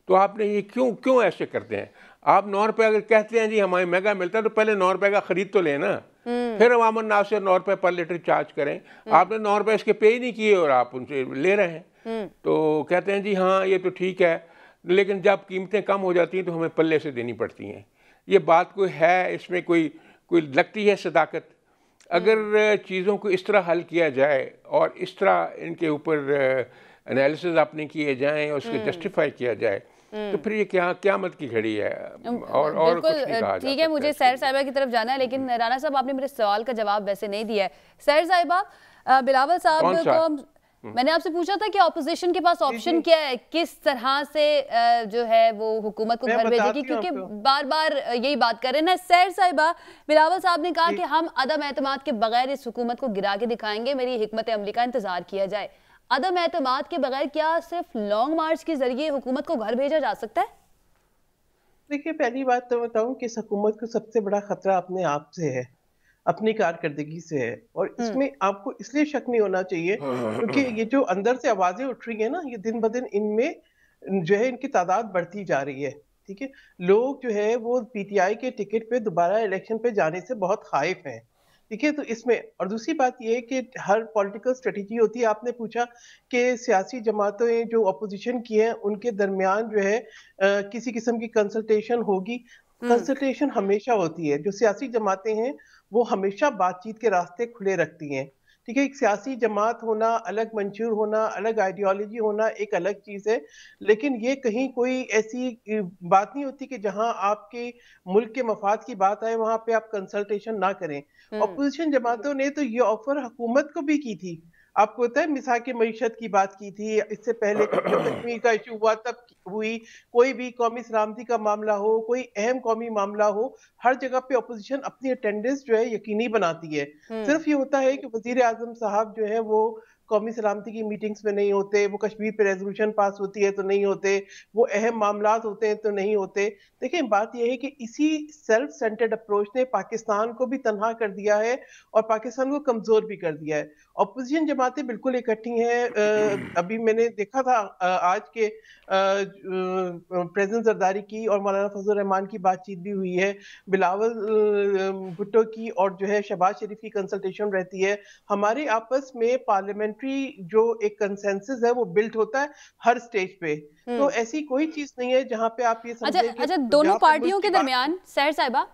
Speaker 3: तो आपने ये क्यों ऐसे करते हैं? आप 9 रुपये अगर कहते हैं जी हमारे महंगा मिलता है, तो पहले 9 रुपये का खरीद तो लेना, फिर अवामुन्नास से 9 रुपये पर लीटर चार्ज करें। आपने 9 रुपये इसके पे ही नहीं किए और आप उनसे ले रहे हैं। तो कहते हैं जी हाँ ये तो ठीक है, लेकिन जब कीमतें कम हो जाती हैं तो हमें पल्ले से देनी पड़ती हैं। ये बात कोई है, इसमें कोई लगती है सदाकत? अगर चीज़ों को इस तरह हल किया जाए और इस तरह इनके ऊपर एनालिसिस अपने किए जाएं और उसको जस्टिफाई किया जाए, तो फिर ये क़यामत की घड़ी है। और कुछ नहीं कहा।
Speaker 1: ठीक है, मुझे सैर साहिबा की तरफ जाना है, लेकिन राणा साहब आपने मेरे सवाल का जवाब वैसे नहीं दिया है। सैर साहिबा, बिलावल साहब को मैंने आपसे पूछा था कि ऑपोजिशन के पास ऑप्शन क्या है, किस तरह से जो है वो हुकूमत को घर भेजेगी, क्योंकि बार बार यही बात कर रहे हैं ना। सैर साहिबा, बिलावल साहब ने कहा कि हम अदम एतमाद के बगैर इस हुकूमत को गिरा के दिखाएंगे, मेरी हिकमत अमली का इंतजार किया जाए। अदम एतमाद के बगैर क्या सिर्फ लॉन्ग मार्च के जरिए हुकूमत को घर भेजा जा सकता है?
Speaker 4: देखिए, पहली बात तो बताऊं कि इस हुकूमत को सबसे बड़ा खतरा अपने आप से है, अपनी कारकर्दगी से है, और इसमें आपको इसलिए शक नहीं होना चाहिए क्योंकि ये जो अंदर से आवाजें उठ रही है ना, ये दिन ब दिन इनमें जो है इनकी तादाद बढ़ती जा रही है। ठीक है, लोग जो है वो पीटीआई के टिकट पे दोबारा इलेक्शन पे जाने से बहुत खाइफ हैं। ठीक है, तो इसमें और दूसरी बात ये है कि हर पॉलिटिकल स्ट्रेटेजी होती है। आपने पूछा कि सियासी जमातें जो अपोजिशन की हैं उनके दरमियान जो है किसी किस्म की कंसल्टेशन होगी। कंसल्टेशन हमेशा होती है। जो सियासी जमातें हैं वो हमेशा बातचीत के रास्ते खुले रखती हैं। ठीक है, एक सियासी जमात होना, अलग मंशूर होना, अलग आइडियोलॉजी होना एक अलग चीज है, लेकिन ये कहीं कोई ऐसी बात नहीं होती कि जहां आपके मुल्क के मफाद की बात आए वहां पे आप कंसल्टेशन ना करें। अपोजिशन जमातों ने तो ये ऑफर हुकूमत को भी की थी। आपको पता है मिसाक मईशत की बात की थी, इससे पहले जब कश्मीर का इशू हुआ तब हुई। कोई भी कौमी सलामती का मामला हो, कोई अहम कौमी मामला हो, हर जगह पे अपोजिशन अपनी अटेंडेंस जो है यकीनी बनाती है। सिर्फ ये होता है कि वजीर आजम साहब जो है वो कौमी सलामती की मीटिंग्स में नहीं होते, वो कश्मीर पे रेजोल्यूशन पास होती है तो नहीं होते, वो अहम मामलात होते हैं तो नहीं होते। देखिए, बात यह है कि इसी सेल्फ सेंटर्ड अप्रोच ने पाकिस्तान को भी तनहा कर दिया है और पाकिस्तान को कमजोर भी कर दिया है। अपोजिशन जमातें बिल्कुल इकट्ठी हैं। अभी मैंने देखा था आज के प्रेसिडेंट जरदारी की और मौलाना फजल रहमान की बातचीत भी हुई है, बिलावल भुट्टो की और जो है शहबाज शरीफ की कंसल्टेशन रहती है। हमारे आपस में पार्लियामेंट्री पार्लियामेंट्री जो एक कंसेंसस है वो बिल्ट होता है हर स्टेज पे। तो ऐसी कोई चीज नहीं है जहाँ पे आप ये
Speaker 1: अच्छा
Speaker 4: समझें कि
Speaker 1: अच्छा, दोनों
Speaker 4: जहाँ पे
Speaker 1: पार्टियों
Speaker 4: मुल्क
Speaker 1: के
Speaker 4: की बात
Speaker 1: दरमियान सहर साहिबा,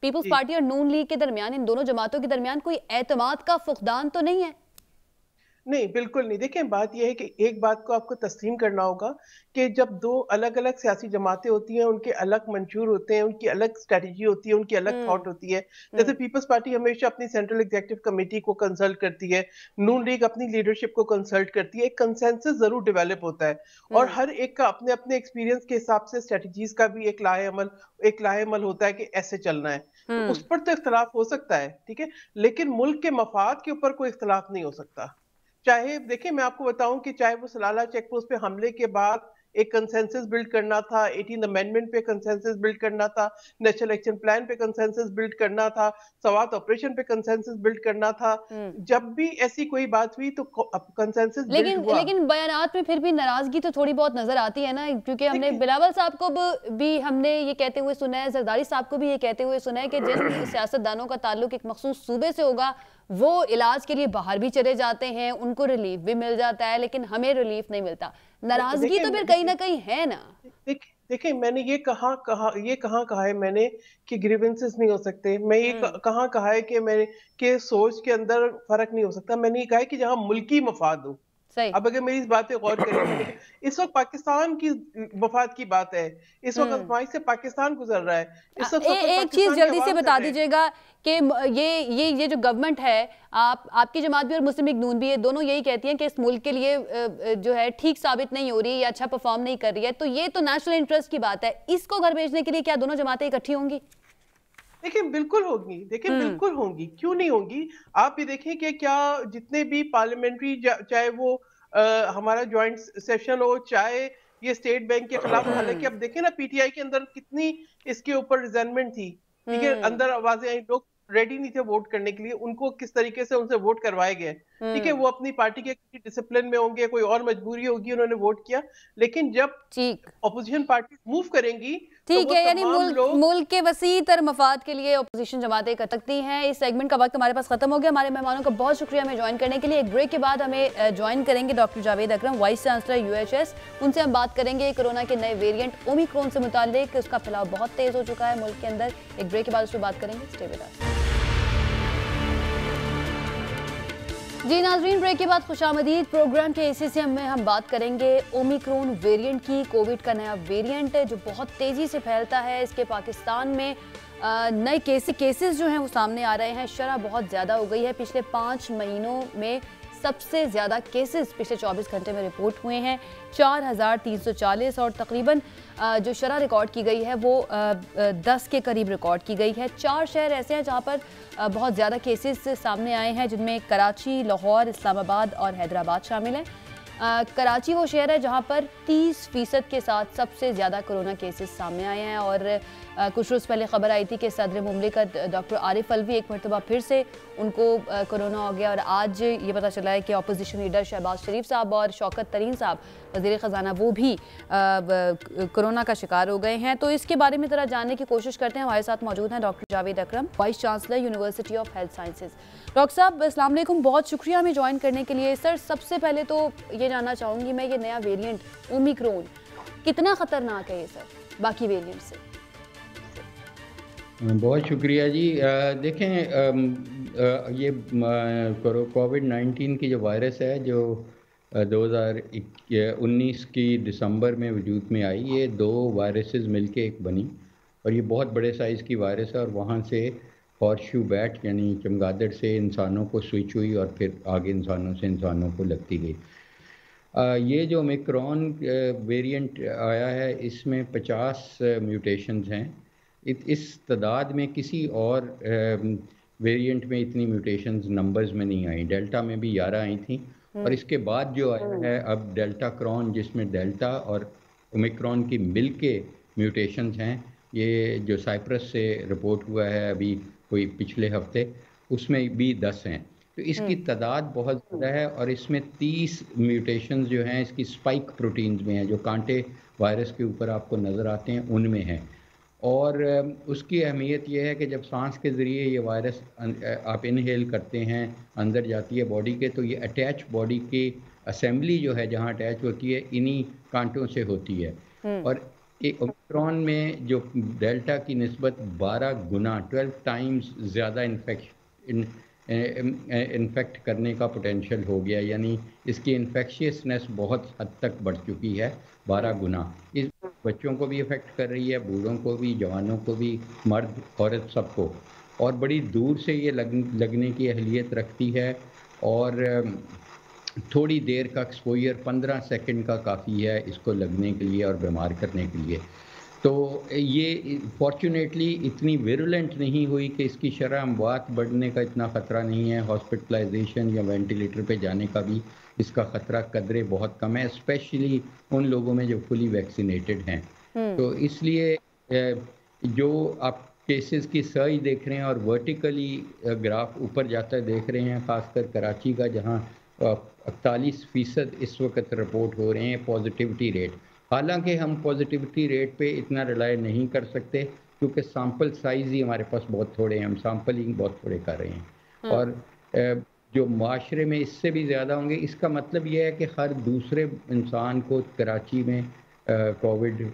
Speaker 1: पीपल्स
Speaker 4: जी
Speaker 1: पार्टी और नून लीग के दरमियान, इन दोनों जमातों के दरमियान कोई एतमाद का फुकदान तो नहीं है?
Speaker 4: नहीं, बिल्कुल नहीं। देखिए, बात ये है कि एक बात को आपको तस्लीम करना होगा कि जब 2 अलग-अलग सियासी जमातें होती हैं, उनके अलग मंशूर होते हैं, उनकी अलग स्ट्रैटेजी होती है, उनकी अलग
Speaker 1: हम्म
Speaker 4: थॉट होती है। जैसे
Speaker 1: हम्म
Speaker 4: पीपल्स पार्टी हमेशा अपनी सेंट्रल एग्जीक्यूटिव कमेटी को कंसल्ट करती है, नून लीग अपनी लीडरशिप को कंसल्ट करती है, एक कंसेंसस ज़रूर डेवलप होता है और
Speaker 1: हम्म
Speaker 4: हर एक का अपने-अपने एक्सपीरियंस के हिसाब से स्ट्रैटेजीज़ का भी एक लाहेअमल होता है कि ऐसे चलना है। तो
Speaker 1: हम्म
Speaker 4: उस पर तो इख्तिलाफ हो सकता है, ठीक है? लेकिन मुल्क के मफाद के ऊपर कोई इख्तिलाफ नहीं हो सकता। चाहे देखिए मैं आपको बताऊं कि चाहे वो सलाला चेक पोस्ट पे हमले के बाद एक कंसेंसस बिल्ड करना था, 18 अमेंडमेंट पे कंसेंसस बिल्ड करना था, नेशनल एक्शन प्लान पे कंसेंसस बिल्ड करना था, सवात ऑपरेशन पे कंसेंसस बिल्ड करना था।
Speaker 1: हम्म
Speaker 4: जब भी ऐसी कोई बात हुई तो कंसेंसस बिल्ड
Speaker 1: लेकिन
Speaker 4: हुआ।
Speaker 1: लेकिन बयानात में फिर भी नाराजगी तो थोड़ी बहुत नजर आती है ना, क्योंकि हमने
Speaker 4: देखिए
Speaker 1: बिलावल साहब को भी हमने ये कहते हुए सुना है, जरदारी साहब को भी ये कहते हुए सुना है कि जिन सियासतदानों का ताल्लुक एक मखसूस सूबे से होगा वो इलाज के लिए बाहर भी चले जाते हैं, उनको रिलीफ भी मिल जाता है, लेकिन हमें रिलीफ नहीं मिलता। नाराजगी तो फिर कहीं ना कहीं है ना?
Speaker 4: देखिए मैंने ये कहाँ कहा है मैंने कि ग्रीवेंसेस नहीं हो सकते। मैं ये
Speaker 1: हम्म
Speaker 4: कहाँ कहा है कि मैंने कि सोच के अंदर फर्क नहीं हो सकता। मैंने ये कहा है कि जहां मुल्की मफाद हो।
Speaker 1: सही।
Speaker 4: अब अगर मेरी इस बात पे गौर करें, मैंने कहा इस वक्त पाकिस्तान की मफाद की बात है। इस वक्त
Speaker 1: हम्म
Speaker 4: आजमाइश से पाकिस्तान गुजर रहा है। इस वक्त सब कुछ
Speaker 1: एक चीज
Speaker 4: पाकिस्तान की
Speaker 1: जल्दी से
Speaker 4: आवाम
Speaker 1: बता
Speaker 4: कर रहे हैं।
Speaker 1: दीजिएगा कि ये जो गवर्नमेंट है, आपकी जमात भी और मुस्लिम लीग नून भी, ये दोनों यही कहती हैं कि इस मुल्क के लिए जो है ठीक साबित नहीं हो रही या अच्छा परफॉर्म नहीं कर रही है, तो ये तो नेशनल इंटरेस्ट की बात है। इसको घर भेजने के लिए क्या दोनों जमातें इकट्ठी होंगी?
Speaker 4: देखिए बिल्कुल होगी। देखिए बिल्कुल होंगी, क्यों नहीं होंगी। आप ये देखें कि क्या जितने भी पार्लियामेंट्री चाहे वो हमारा ज्वाइंट सेशन हो, चाहे ये स्टेट बैंक के खिलाफ हो, हालांकि अब देखें ना पीटीआई के अंदर कितनी इसके ऊपर रिजेंटमेंट थी, ठीक है,
Speaker 1: हम्म
Speaker 4: अंदर आवाजें आई, लोग रेडी नहीं थे वोट करने के लिए, उनको किस तरीके से उनसे वोट करवाए गए, ठीक है,
Speaker 1: हम्म
Speaker 4: वो अपनी पार्टी के किसी डिसिप्लिन में होंगे, कोई और मजबूरी होगी, उन्होंने वोट किया। लेकिन जब
Speaker 1: ठीक
Speaker 4: ऑपोजिशन पार्टी मूव करेंगी तो
Speaker 1: ठीक
Speaker 4: वो
Speaker 1: है, यानी
Speaker 4: तमाम लोग
Speaker 1: मुल्क के वसी तर मफाद के लिए अपोजिशन जमातें कर सकती हैं। इस सेगमेंट का वक्त हमारे पास खत्म हो गया। हमारे मेहमानों का बहुत शुक्रिया हमें ज्वाइन करने के लिए। एक ब्रेक के बाद हमें ज्वाइन करेंगे डॉक्टर जावेद अकरम, वाइस चांसलर यूएचएस। उनसे हम बात करेंगे कोरोना के नए वेरिएंट ओमिक्रॉन से मुतालिक। उसका फैलाव बहुत तेज हो चुका है मुल्क के अंदर। एक ब्रेक के बाद उस पर बात करेंगे। Stay with us. जी नाजरीन, ब्रेक के बाद खुशामदीद। प्रोग्राम के ACCM में हम बात करेंगे ओमिक्रॉन वेरिएंट की। कोविड का नया वेरिएंट है जो बहुत तेज़ी से फैलता है। इसके पाकिस्तान में नए केसेस जो हैं वो सामने आ रहे हैं। शरह बहुत ज़्यादा हो गई है। पिछले 5 महीनों में सबसे ज़्यादा केसेस पिछले 24 घंटे में रिपोर्ट हुए हैं, 4340, और तकरीबन जो शरह रिकॉर्ड की गई है वो 10 के करीब रिकॉर्ड की गई है। 4 शहर ऐसे हैं जहाँ पर बहुत ज़्यादा केसेस सामने आए हैं, जिनमें कराची, लाहौर, इस्लामाबाद और हैदराबाद शामिल हैं। कराची वो शहर है जहाँ पर 30% के साथ सबसे ज़्यादा कोरोना केसेस सामने आए हैं। और कुछ रोज़ पहले खबर आई थी कि सदर मुमलिकत डॉक्टर आरिफ अलवी एक मरतबा फिर से उनको कोरोना हो गया। और आज ये पता चला है कि अपोजिशन लीडर शहबाज शरीफ साहब और शौकत तरीन साहब वज़ीर ख़जाना वो भी कोरोना का शिकार हो गए हैं। तो इसके बारे में ज़रा जानने की कोशिश करते हैं। हमारे साथ मौजूद हैं doctor Javed Akram, vice chancellor university of health sciences. Doctor साहब अस्सलाम वालेकुम, बहुत शुक्रिया हमें ज्वाइन करने के लिए। सर सबसे पहले तो ये जानना चाहूँगी मैं, ये नया वेरिएंट ओमिक्रॉन कितना ख़तरनाक है ये सर बाकी वेरिएंट से?
Speaker 5: बहुत शुक्रिया जी। देखें, ये कोविड-19 की जो वायरस है जो 2019 की दिसंबर में वजूद में आई, ये 2 वायरसेस मिलके एक बनी और ये बहुत बड़े साइज़ की वायरस है। और वहाँ से हॉर्सशू बैट यानी चमगादड़ से इंसानों को स्विच हुई और फिर आगे इंसानों से इंसानों को लगती गई। ये जो ओमिक्रॉन वेरिएंट आया है इसमें 50 म्यूटेशंस हैं। इस तादाद में किसी और वेरिएंट में इतनी म्यूटेशंस नंबर्स में नहीं आई। डेल्टा में भी 11 आई थी और इसके बाद जो आया है अब डेल्टा क्रॉन, जिसमें डेल्टा और ओमिक्रॉन की मिल के म्यूटेशंस हैं। ये जो साइप्रस से रिपोर्ट हुआ है अभी कोई पिछले हफ्ते, उसमें भी 10 हैं। तो इसकी तादाद बहुत ज़्यादा है और इसमें 30 म्यूटेशंस जो हैं इसकी स्पाइक प्रोटीन्स में हैं, जो कांटे वायरस के ऊपर आपको नज़र आते हैं उनमें हैं। और उसकी अहमियत ये है कि जब सांस के ज़रिए ये वायरस आप इनहेल करते हैं, अंदर जाती है बॉडी के, तो ये अटैच बॉडी की असेंबली जो है जहाँ अटैच होती है इन्हीं कांटों से होती है। और ओमिक्रॉन में जो डेल्टा की निस्बत 12 गुना 12 टाइम्स ज़्यादा इन्फेक्ट करने का पोटेंशियल हो गया, यानी इसकी इन्फेक्शियसनेस बहुत हद तक बढ़ चुकी है 12 गुना। इस बच्चों को भी इफ़ेक्ट कर रही है, बूढ़ों को भी, जवानों को भी, मर्द औरत सबको, और बड़ी दूर से ये लगने की अहलियत रखती है। और थोड़ी देर का एक्सपोजर 15 सेकंड का काफ़ी है इसको लगने के लिए और बीमार करने के लिए। तो ये फॉर्चुनेटली इतनी विरुलेंट नहीं हुई कि इसकी शरह अमवात बढ़ने का इतना ख़तरा नहीं है, हॉस्पिटलाइजेशन या वेंटिलेटर पे जाने का भी इसका ख़तरा कदरे बहुत कम है, स्पेशली उन लोगों में जो फुली वैक्सीनेटेड हैं। तो इसलिए जो आप केसेस की साइज देख रहे हैं और वर्टिकली ग्राफ ऊपर जाता है देख रहे हैं, ख़ासकर कराची का जहाँ 41% इस वक्त रिपोर्ट हो रहे हैं पॉजिटिविटी रेट। हालांकि हम पॉजिटिविटी रेट पे इतना रिलाय नहीं कर सकते क्योंकि सैंपल साइज़ ही हमारे पास बहुत थोड़े हैं, हम सैंपलिंग बहुत थोड़े कर रहे हैं। और जो माशरे में इससे भी ज़्यादा होंगे, इसका मतलब ये है कि हर दूसरे इंसान को कराची में कोविड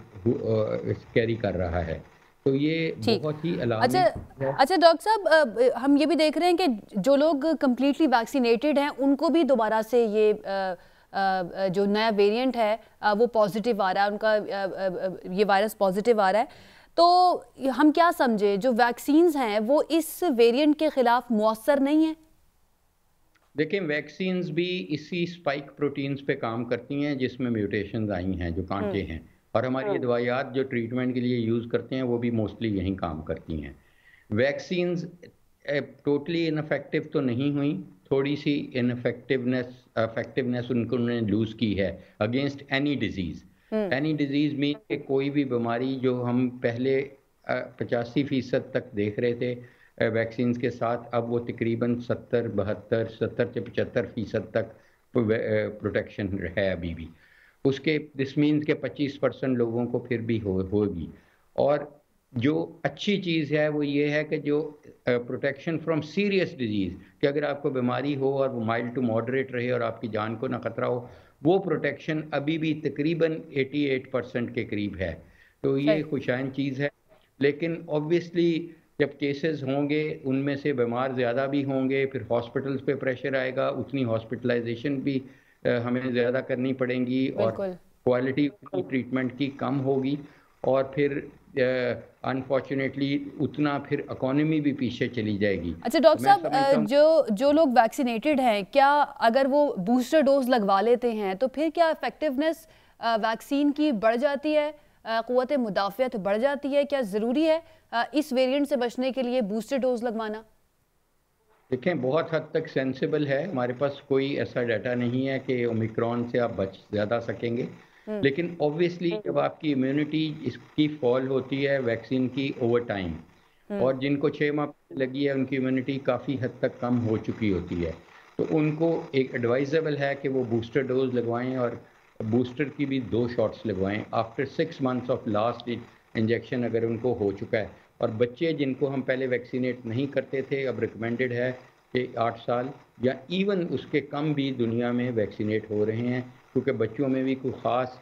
Speaker 5: कैरी कर रहा है। तो ये बहुत ही अलार्मिंग है।
Speaker 1: अच्छा डॉक्टर साहब, हम ये भी देख रहे हैं कि जो लोग कम्प्लीटली वैक्सीनेटेड हैं उनको भी दोबारा से ये जो नया वेरिएंट है वो पॉजिटिव आ रहा है, उनका ये वायरस पॉजिटिव आ रहा है। तो हम क्या समझे, जो वैक्सीन्स हैं वो इस वेरिएंट के खिलाफ मौसर नहीं है?
Speaker 5: देखिए, वैक्सीन्स भी इसी स्पाइक प्रोटीन्स पे काम करती हैं जिसमें म्यूटेशंस आई हैं, जो कांटे हैं, और हमारी ये दवाइयात जो ट्रीटमेंट के लिए यूज़ करते हैं वो भी मोस्टली यही काम करती हैं। वैक्सीन्स टोटली इनफेक्टिव तो नहीं हुई, थोड़ी सी इफेक्टिवनेस उन्होंने लूज़ की है against any disease. Any disease में कोई भी बीमारी जो हम पहले 85% तक देख रहे थे वैक्सीन्स के साथ, अब वो तकरीबन 70 से 75% तक प्रोटेक्शन है अभी भी। उसके दिस मीन्स के 25% लोगों को फिर भी होगी। और जो अच्छी चीज़ है वो ये है कि जो प्रोटेक्शन फ्रॉम सीरियस डिजीज़, कि अगर आपको बीमारी हो और वो माइल्ड टू मॉडरेट रहे और आपकी जान को ना खतरा हो, वो प्रोटेक्शन अभी भी तकरीबन 88% के करीब है। तो ये खुशाइन चीज़ है। लेकिन ऑब्वियसली जब केसेस होंगे उनमें से बीमार ज़्यादा भी होंगे, फिर हॉस्पिटल्स पे प्रेशर आएगा, उतनी हॉस्पिटलाइजेशन भी हमें ज़्यादा करनी पड़ेंगी और क्वालिटी ट्रीटमेंट की कम होगी, और फिर अनफॉर्चुनेटली उतना फिर इकोनॉमी भी पीछे चली जाएगी।
Speaker 1: अच्छा डॉक्टर साहब, जो लोग वैक्सीनेटेड हैं, क्या अगर वो बूस्टर डोज लगवा लेते हैं तो फिर क्या इफेक्टिवनेस वैक्सीन की बढ़ जाती है, क़ुव्वत मुदाफ़ियत बढ़ जाती है? क्या ज़रूरी है इस वेरिएंट से बचने के लिए बूस्टर डोज लगवाना?
Speaker 5: देखें, बहुत हद तक सेंसिबल है, हमारे पास कोई ऐसा डाटा नहीं है कि ओमिक्रॉन से आप बच ज़्यादा सकेंगे। लेकिन ऑब्वियसली जब आपकी इम्यूनिटी इसकी फॉल होती है वैक्सीन की ओवर टाइम, और जिनको 6 माह लगी है उनकी इम्यूनिटी काफ़ी हद तक कम हो चुकी होती है, तो उनको एक एडवाइजेबल है कि वो बूस्टर डोज लगवाएं, और बूस्टर की भी 2 शॉट्स लगवाएं after 6 months of last injection अगर उनको हो चुका है। और बच्चे जिनको हम पहले वैक्सीनेट नहीं करते थे, अब रिकमेंडेड है कि 8 साल या इवन उसके कम भी दुनिया में वैक्सीनेट हो रहे हैं, क्योंकि बच्चों में भी कोई ख़ास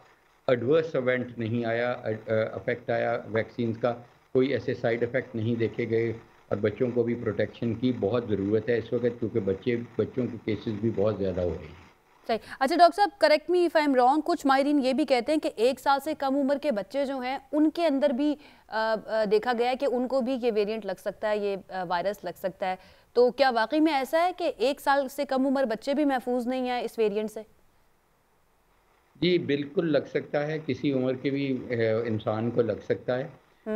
Speaker 5: एडवर्स इवेंट नहीं आया, अफेक्ट आया वैक्सीन का, कोई ऐसे साइड इफ़ेक्ट नहीं देखे गए, और बच्चों को भी प्रोटेक्शन की बहुत ज़रूरत है इस वक्त, क्योंकि बच्चों के केसेस भी बहुत ज़्यादा हो रहे हैं।
Speaker 1: सही। अच्छा डॉक्टर साहब, correct me if I am wrong, कुछ माहिरीन ये भी कहते हैं कि 1 साल से कम उम्र के बच्चे जो हैं उनके अंदर भी देखा गया है कि उनको भी ये वेरिएंट लग सकता है, ये वायरस लग सकता है। तो क्या वाकई में ऐसा है कि 1 साल से कम उम्र बच्चे भी महफूज नहीं हैं इस वेरिएंट से?
Speaker 5: जी बिल्कुल लग सकता है, किसी उम्र के भी इंसान को लग सकता है,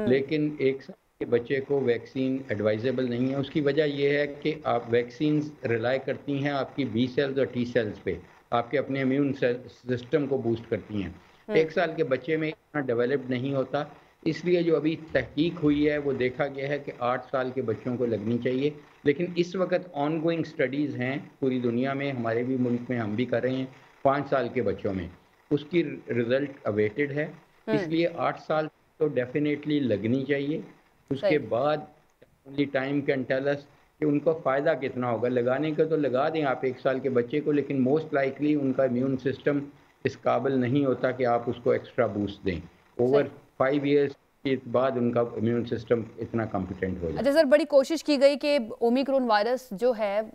Speaker 5: लेकिन 1 साल के बच्चे को वैक्सीन एडवाइजेबल नहीं है। उसकी वजह यह है कि आप वैक्सीन रिलाई करती हैं आपकी बी सेल्स और टी सेल्स पे, आपके अपने इम्यून सिस्टम को बूस्ट करती हैं। 1 साल के बच्चे में इतना डेवलप्ड नहीं होता, इसलिए जो अभी तहकीक हुई है वो देखा गया है कि 8 साल के बच्चों को लगनी चाहिए। लेकिन इस वक्त ऑनगोइंग स्टडीज़ हैं पूरी दुनिया में, हमारे भी मुल्क में हम भी कर रहे हैं 5 साल के बच्चों में, उसकी रिजल्ट अवेटेड है। इसलिए 8 साल तो डेफिनेटली लगनी चाहिए। उसके बाद only time can tell us कि उनको फ़ायदा कितना होगा। लगाने का तो लगा दें आप 1 साल के बच्चे को, लेकिन मोस्ट लाइकली उनका इम्यून सिस्टम इस काबिल नहीं होता कि आप उसको एक्स्ट्रा बूस्ट दें। ओवर 5 इयर्स के बाद उनका इम्यून सिस्टम इतना कॉम्पिटेंट हो जाए।
Speaker 1: अच्छा सर, बड़ी कोशिश की गई कि ओमिक्रॉन वायरस जो है,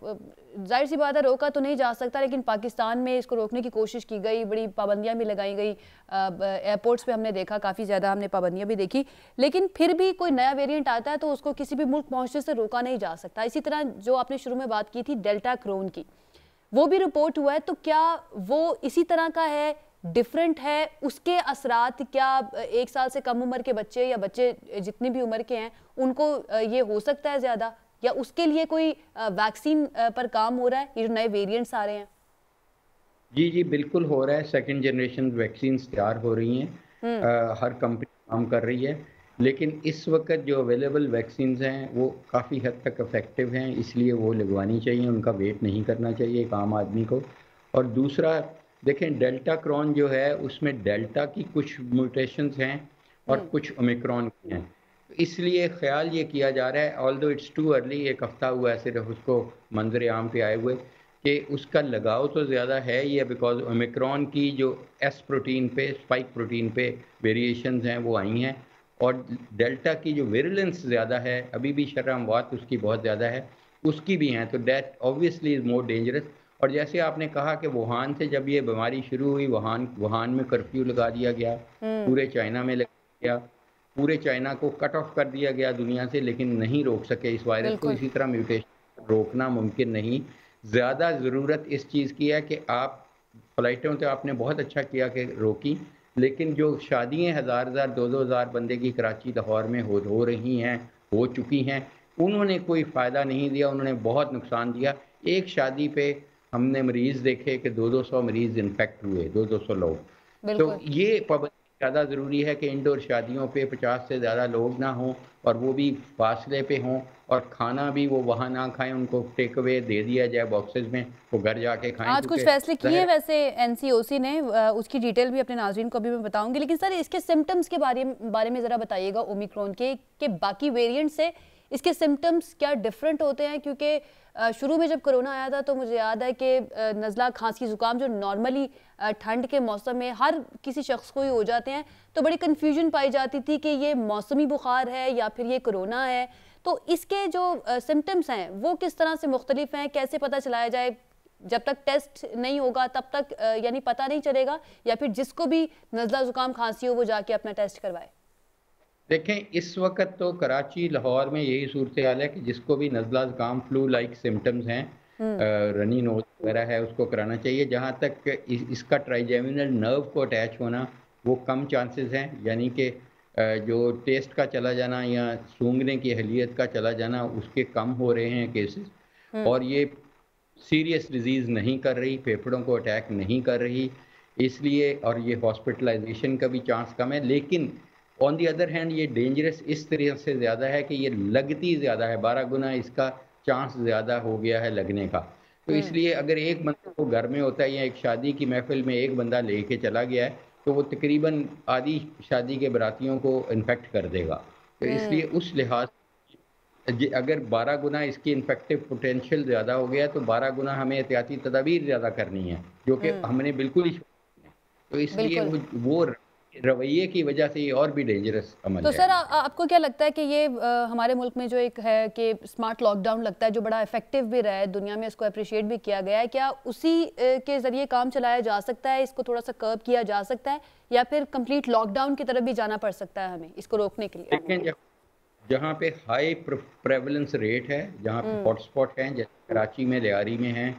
Speaker 1: जाहिर सी बात है रोका तो नहीं जा सकता, लेकिन पाकिस्तान में इसको रोकने की कोशिश की गई, बड़ी पाबंदियां भी लगाई गई। एयरपोर्ट्स पे हमने देखा काफ़ी ज़्यादा हमने पाबंदियां भी देखी, लेकिन फिर भी कोई नया वेरिएंट आता है तो उसको किसी भी मुल्क पहुंचने से रोका नहीं जा सकता। इसी तरह जो आपने शुरू में बात की थी डेल्टा क्रोन की, वो भी रिपोर्ट हुआ है, तो क्या वो इसी तरह का है, डिफरेंट है? उसके असरात क्या 1 साल से कम उम्र के बच्चे या बच्चे जितनी भी उम्र के हैं उनको ये हो सकता है ज़्यादा, या उसके लिए कोई वैक्सीन पर काम हो रहा है? ये जो नए वेरिएंट्स आ रहे हैं।
Speaker 5: जी जी बिल्कुल हो रहा है। सेकंड जनरेशन वैक्सीन तैयार हो रही हैं, हर कंपनी काम कर रही है, लेकिन इस वक्त जो अवेलेबल वैक्सीन हैं वो काफ़ी हद तक इफेक्टिव हैं, इसलिए वो लगवानी चाहिए, उनका वेट नहीं करना चाहिए एक आम आदमी को। और दूसरा देखें, डेल्टा क्रॉन जो है उसमें डेल्टा की कुछ म्यूटेशंस हैं और कुछ ओमिक्रॉन की हैं, इसलिए ख्याल ये किया जा रहा है, ऑल्दो इट्स टू अर्ली, 1 हफ्ता हुआ है सिर्फ उसको मंजर आम पे आए हुए, कि उसका लगाव तो ज़्यादा है ये, बिकॉज ओमिक्रॉन की जो एस प्रोटीन पे, स्पाइक प्रोटीन पे वेरिएशंस हैं वो आई हैं, और डेल्टा की जो विरुलेंस ज़्यादा है, अभी भी शरह अमवात उसकी बहुत ज़्यादा है, उसकी भी हैं, तो that obviously is more dangerous. और जैसे आपने कहा कि वुहान से जब ये बीमारी शुरू हुई, वुहान में कर्फ्यू लगा दिया गया, पूरे चाइना में लगा दिया, पूरे चाइना को कट ऑफ कर दिया गया दुनिया से, लेकिन नहीं रोक सके इस वायरस को। इसी तरह म्यूटेशन रोकना मुमकिन नहीं। ज़्यादा ज़रूरत इस चीज़ की है कि आप फ्लाइटों तो आपने बहुत अच्छा किया कि रोकी, लेकिन जो शादियाँ 1000 2-2 हज़ार बंदे की कराची लाहौर में हो रही हैं, हो चुकी हैं, उन्होंने कोई फ़ायदा नहीं दिया, उन्होंने बहुत नुकसान दिया। एक शादी पे हमने मरीज़ देखे कि 200 मरीज़ इन्फेक्ट हुए, 200 लोग। तो ये पाबंदी ज़्यादा ज़रूरी है कि इंडोर शादियों पे 50 से ज़्यादा लोग ना हों, और वो भी फासले पे हों, और खाना भी वो वहाँ ना खाएं, उनको टेक अवे दे दिया जाए बॉक्सेस में, वो घर जाके खाएं।
Speaker 1: आज कुछ फैसले किए वैसे एनसीओसी ने, उसकी डिटेल भी अपने नाज़रीन को अभी मैं बताऊंगी, लेकिन सर इसके सिम्टम्स के बारे में ज़रा बताइएगा ओमिक्रॉन के बाकी वेरिएंट से इसके सिम्टम्स क्या डिफरेंट होते हैं? क्योंकि शुरू में जब कोरोना आया था तो मुझे याद है कि नज़ला, खांसी, ज़ुकाम जो नॉर्मली ठंड के मौसम में हर किसी शख्स को ही हो जाते हैं, तो बड़ी कन्फ्यूजन पाई जाती थी कि ये मौसमी बुखार है या फिर ये कोरोना है। तो इसके जो सिम्टम्स हैं वो किस तरह से मुख्तलिफ हैं? कैसे पता चलाया जाए? जब तक टेस्ट नहीं होगा तब तक यानी पता नहीं चलेगा, या फिर जिसको भी नज़ला, ज़ुकाम, खांसी हो वो जाके अपना टेस्ट करवाए?
Speaker 5: देखें, इस वक्त तो कराची, लाहौर में यही सूरत हाल है कि जिसको भी नज़ला, ज़ुकाम, फ्लू लाइक सिम्टम्स हैं, रनी नोज वगैरह है, उसको कराना चाहिए। जहाँ तक इसका ट्राइजेमिनल नर्व को अटैच होना वो कम चांसेस हैं, यानी कि जो टेस्ट का चला जाना या सूंघने की अहलियत का चला जाना उसके कम हो रहे हैं केसेस, और ये सीरियस डिजीज़ नहीं कर रही, फेफड़ों को अटैक नहीं कर रही, इसलिए, और ये हॉस्पिटलाइजेशन का भी चांस कम है। लेकिन ऑन दी अदर हैंड ये डेंजरस इस तरह से ज़्यादा है कि ये लगती ज़्यादा है, 12 गुना इसका चांस ज़्यादा हो गया है लगने का। तो इसलिए अगर एक बंदा को घर में होता है या एक शादी की महफिल में एक बंदा लेके चला गया है, तो वो तकरीबन आधी शादी के बरातियों को इन्फेक्ट कर देगा। तो इसलिए उस लिहाज अगर 12 गुना इसकी इन्फेक्टिव पोटेंशियल ज़्यादा हो गया तो 12 गुना हमें एहतियाती तदाबीर ज़्यादा करनी है, जो कि हमने बिल्कुल ही, तो इसलिए वो रवैये की वजह से ये और भी डेंजरस अमल है।
Speaker 1: तो सर आपको क्या लगता है कि ये हमारे मुल्क में जो एक है कि स्मार्ट लॉकडाउन लगता है, जो बड़ा इफेक्टिव भी रहा है, दुनिया में इसको अप्रिशिएट भी किया गया है, क्या उसी के जरिए काम चलाया जा सकता है, इसको थोड़ा सा कर्ब किया जा सकता है, या फिर कंप्लीट लॉकडाउन की तरफ भी जाना पड़ सकता है हमें इसको रोकने के लिए?
Speaker 5: देखें, जहाँ पे हाई प्रेवलेंस रेट है, जहाँ पे हॉटस्पॉट हैं, जैसे कराची में, लियारी में हैं,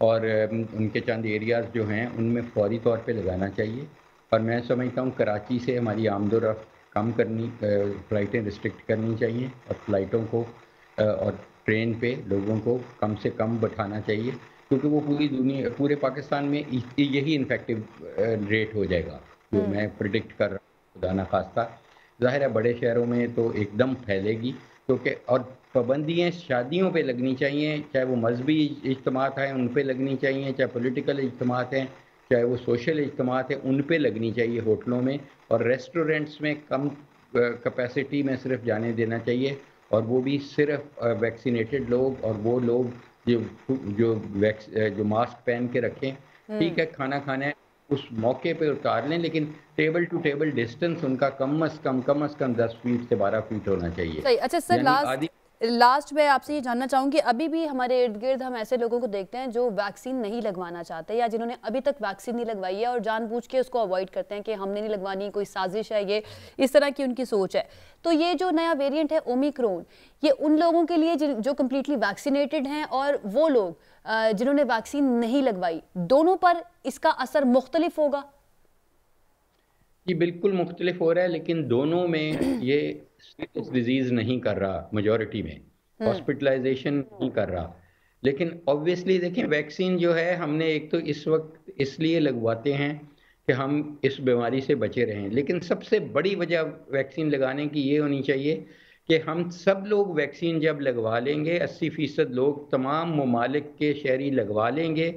Speaker 5: और उनके चंद एरियाज जो हैं उनमें फौरी तौर पे लगाना चाहिए। और मैं समझता हूँ कराची से हमारी आमदोरफ्त कम करनी, फ़्लाइटें रिस्ट्रिक्ट करनी चाहिए, और फ़्लाइटों को और ट्रेन पे लोगों को कम से कम बैठाना चाहिए, क्योंकि वो पूरी दुनिया, पूरे पाकिस्तान में यही इन्फेक्टिव रेट हो जाएगा जो मैं प्रिडिक्ट कर रहा हूँ, खुदा ना खास्ता। ज़ाहिर है बड़े शहरों में तो एकदम फैलेगी, क्योंकि और पाबंदियाँ शादियों पे लगनी चाहिए, चाहे वो मजहबी इज्तिमात हैं उन पे लगनी चाहिए, चाहे पॉलिटिकल इज्तिमात हैं, चाहे वो सोशल इज्तिमात हैं, उन पे लगनी चाहिए होटलों में, और रेस्टोरेंट्स में कम कैपेसिटी में सिर्फ जाने देना चाहिए, और वो भी सिर्फ वैक्सीनेटेड लोग और वो लोग जो जो मास्क पहन के रखें। ठीक है, खाना खाना है उस मौके पे उतार लें, लेकिन टेबल टू टेबल डिस्टेंस उनका कम से कम 10 फीट से 12 फीट होना चाहिए।
Speaker 1: सही। अच्छा सर, लास्ट मैं आपसे ये जानना चाहूँगी, अभी भी हमारे इर्द गिर्द हम ऐसे लोगों को देखते हैं जो वैक्सीन नहीं लगवाना चाहते या जिन्होंने अभी तक वैक्सीन नहीं लगवाई है और जानबूझ के उसको अवॉइड करते हैं कि हमने नहीं लगवानी, कोई साजिश है, ये इस तरह की उनकी सोच है। तो ये जो नया वेरिएंट है ओमिक्रॉन, ये उन लोगों के लिए जो कम्प्लीटली वैक्सीनेटेड हैं और वो लोग जिन्होंने वैक्सीन नहीं लगवाई, दोनों पर इसका असर मुख्तलिफ होगा?
Speaker 5: जी बिल्कुल मुख्तलिफ हो रहा है, लेकिन दोनों में ये सीरियस डिजीज नहीं कर रहा, मेजॉरिटी में हॉस्पिटलाइजेशन नहीं कर रहा। लेकिन ऑब्वियसली देखें, वैक्सीन जो है हमने एक तो इस वक्त इसलिए लगवाते हैं कि हम इस बीमारी से बचे रहें, लेकिन सबसे बड़ी वजह वैक्सीन लगाने की ये होनी चाहिए कि हम सब लोग वैक्सीन जब लगवा लेंगे, 80% लोग तमाम ममालिक के शहरी लगवा लेंगे,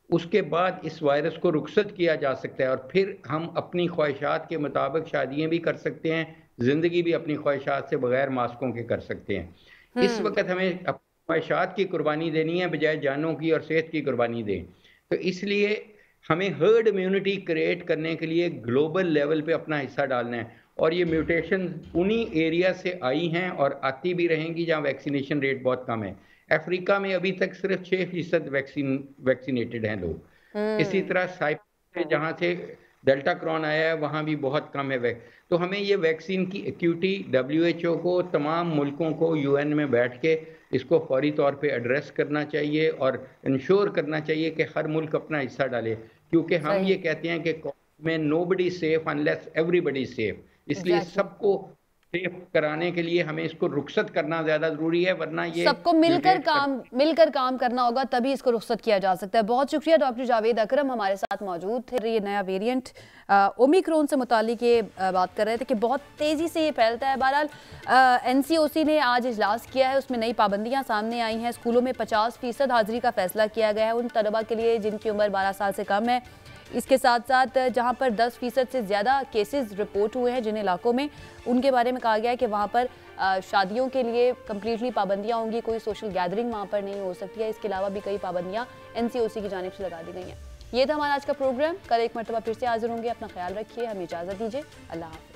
Speaker 5: उसके बाद इस वायरस को रुखसत किया जा सकता है और फिर हम अपनी ख्वाहिशात के मुताबिक शादियां भी कर सकते हैं, जिंदगी भी अपनी ख्वाहिशात से बगैर मास्कों के कर सकते हैं। इस वक्त हमें अपनी ख्वाहिशात की कुर्बानी देनी है बजाय जानों की और सेहत की कुर्बानी दें। तो इसलिए हमें हर्ड इम्यूनिटी क्रिएट करने के लिए ग्लोबल लेवल पे अपना हिस्सा डालना है, और ये म्यूटेशन उन्हीं एरिया से आई हैं और आती भी रहेंगी जहाँ वैक्सीनेशन रेट बहुत कम है। अफ्रीका में अभी तक सिर्फ 6% वैक्सीनेटेड हैं लोग। इसी तरह साइप्रस जहाँ से डेल्टा क्रॉन आया है वहाँ भी बहुत कम है। तो हमें ये वैक्सीन की एक्यूटी WHO को, तमाम मुल्कों को UN में बैठ के इसको फौरी तौर पे एड्रेस करना चाहिए और इंश्योर करना चाहिए कि हर मुल्क अपना हिस्सा डाले, क्योंकि हम ये कहते हैं कि में nobody safe unless everybody safe, इसलिए सबको सेफ कराने के लिए हमें इसको रुखसत करना ज्यादा जरूरी है, वरना ये
Speaker 1: सबको मिलकर काम करना होगा, तभी इसको रुखसत किया जा सकता है। बहुत शुक्रिया डॉक्टर जावेद अकरम हमारे साथ मौजूद थे। ये नया वेरिएंट ओमिक्रॉन से मुतालिक ये बात कर रहे थे कि बहुत तेजी से ये फैलता है। बहरहाल NCOC ने आज इजलास किया है, उसमें नई पाबंदियां सामने आई हैं। स्कूलों में 50% हाजिरी का फैसला किया गया है उन तलबा के लिए जिनकी उम्र 12 साल से कम है। इसके साथ साथ जहां पर 10% से ज़्यादा केसेस रिपोर्ट हुए हैं जिन इलाकों में, उनके बारे में कहा गया है कि वहां पर शादियों के लिए कम्प्लीटली पाबंदियां होंगी, कोई सोशल गैदरिंग वहां पर नहीं हो सकती है। इसके अलावा भी कई पाबंदियां NCOC की जानिब से लगा दी गई हैं। ये था हमारा आज का प्रोग्राम। कल एक मरतबा फिर से हाजिर होंगे। अपना ख्याल रखिए, हमें इजाज़त दीजिए। अल्लाह हाफ़िज़।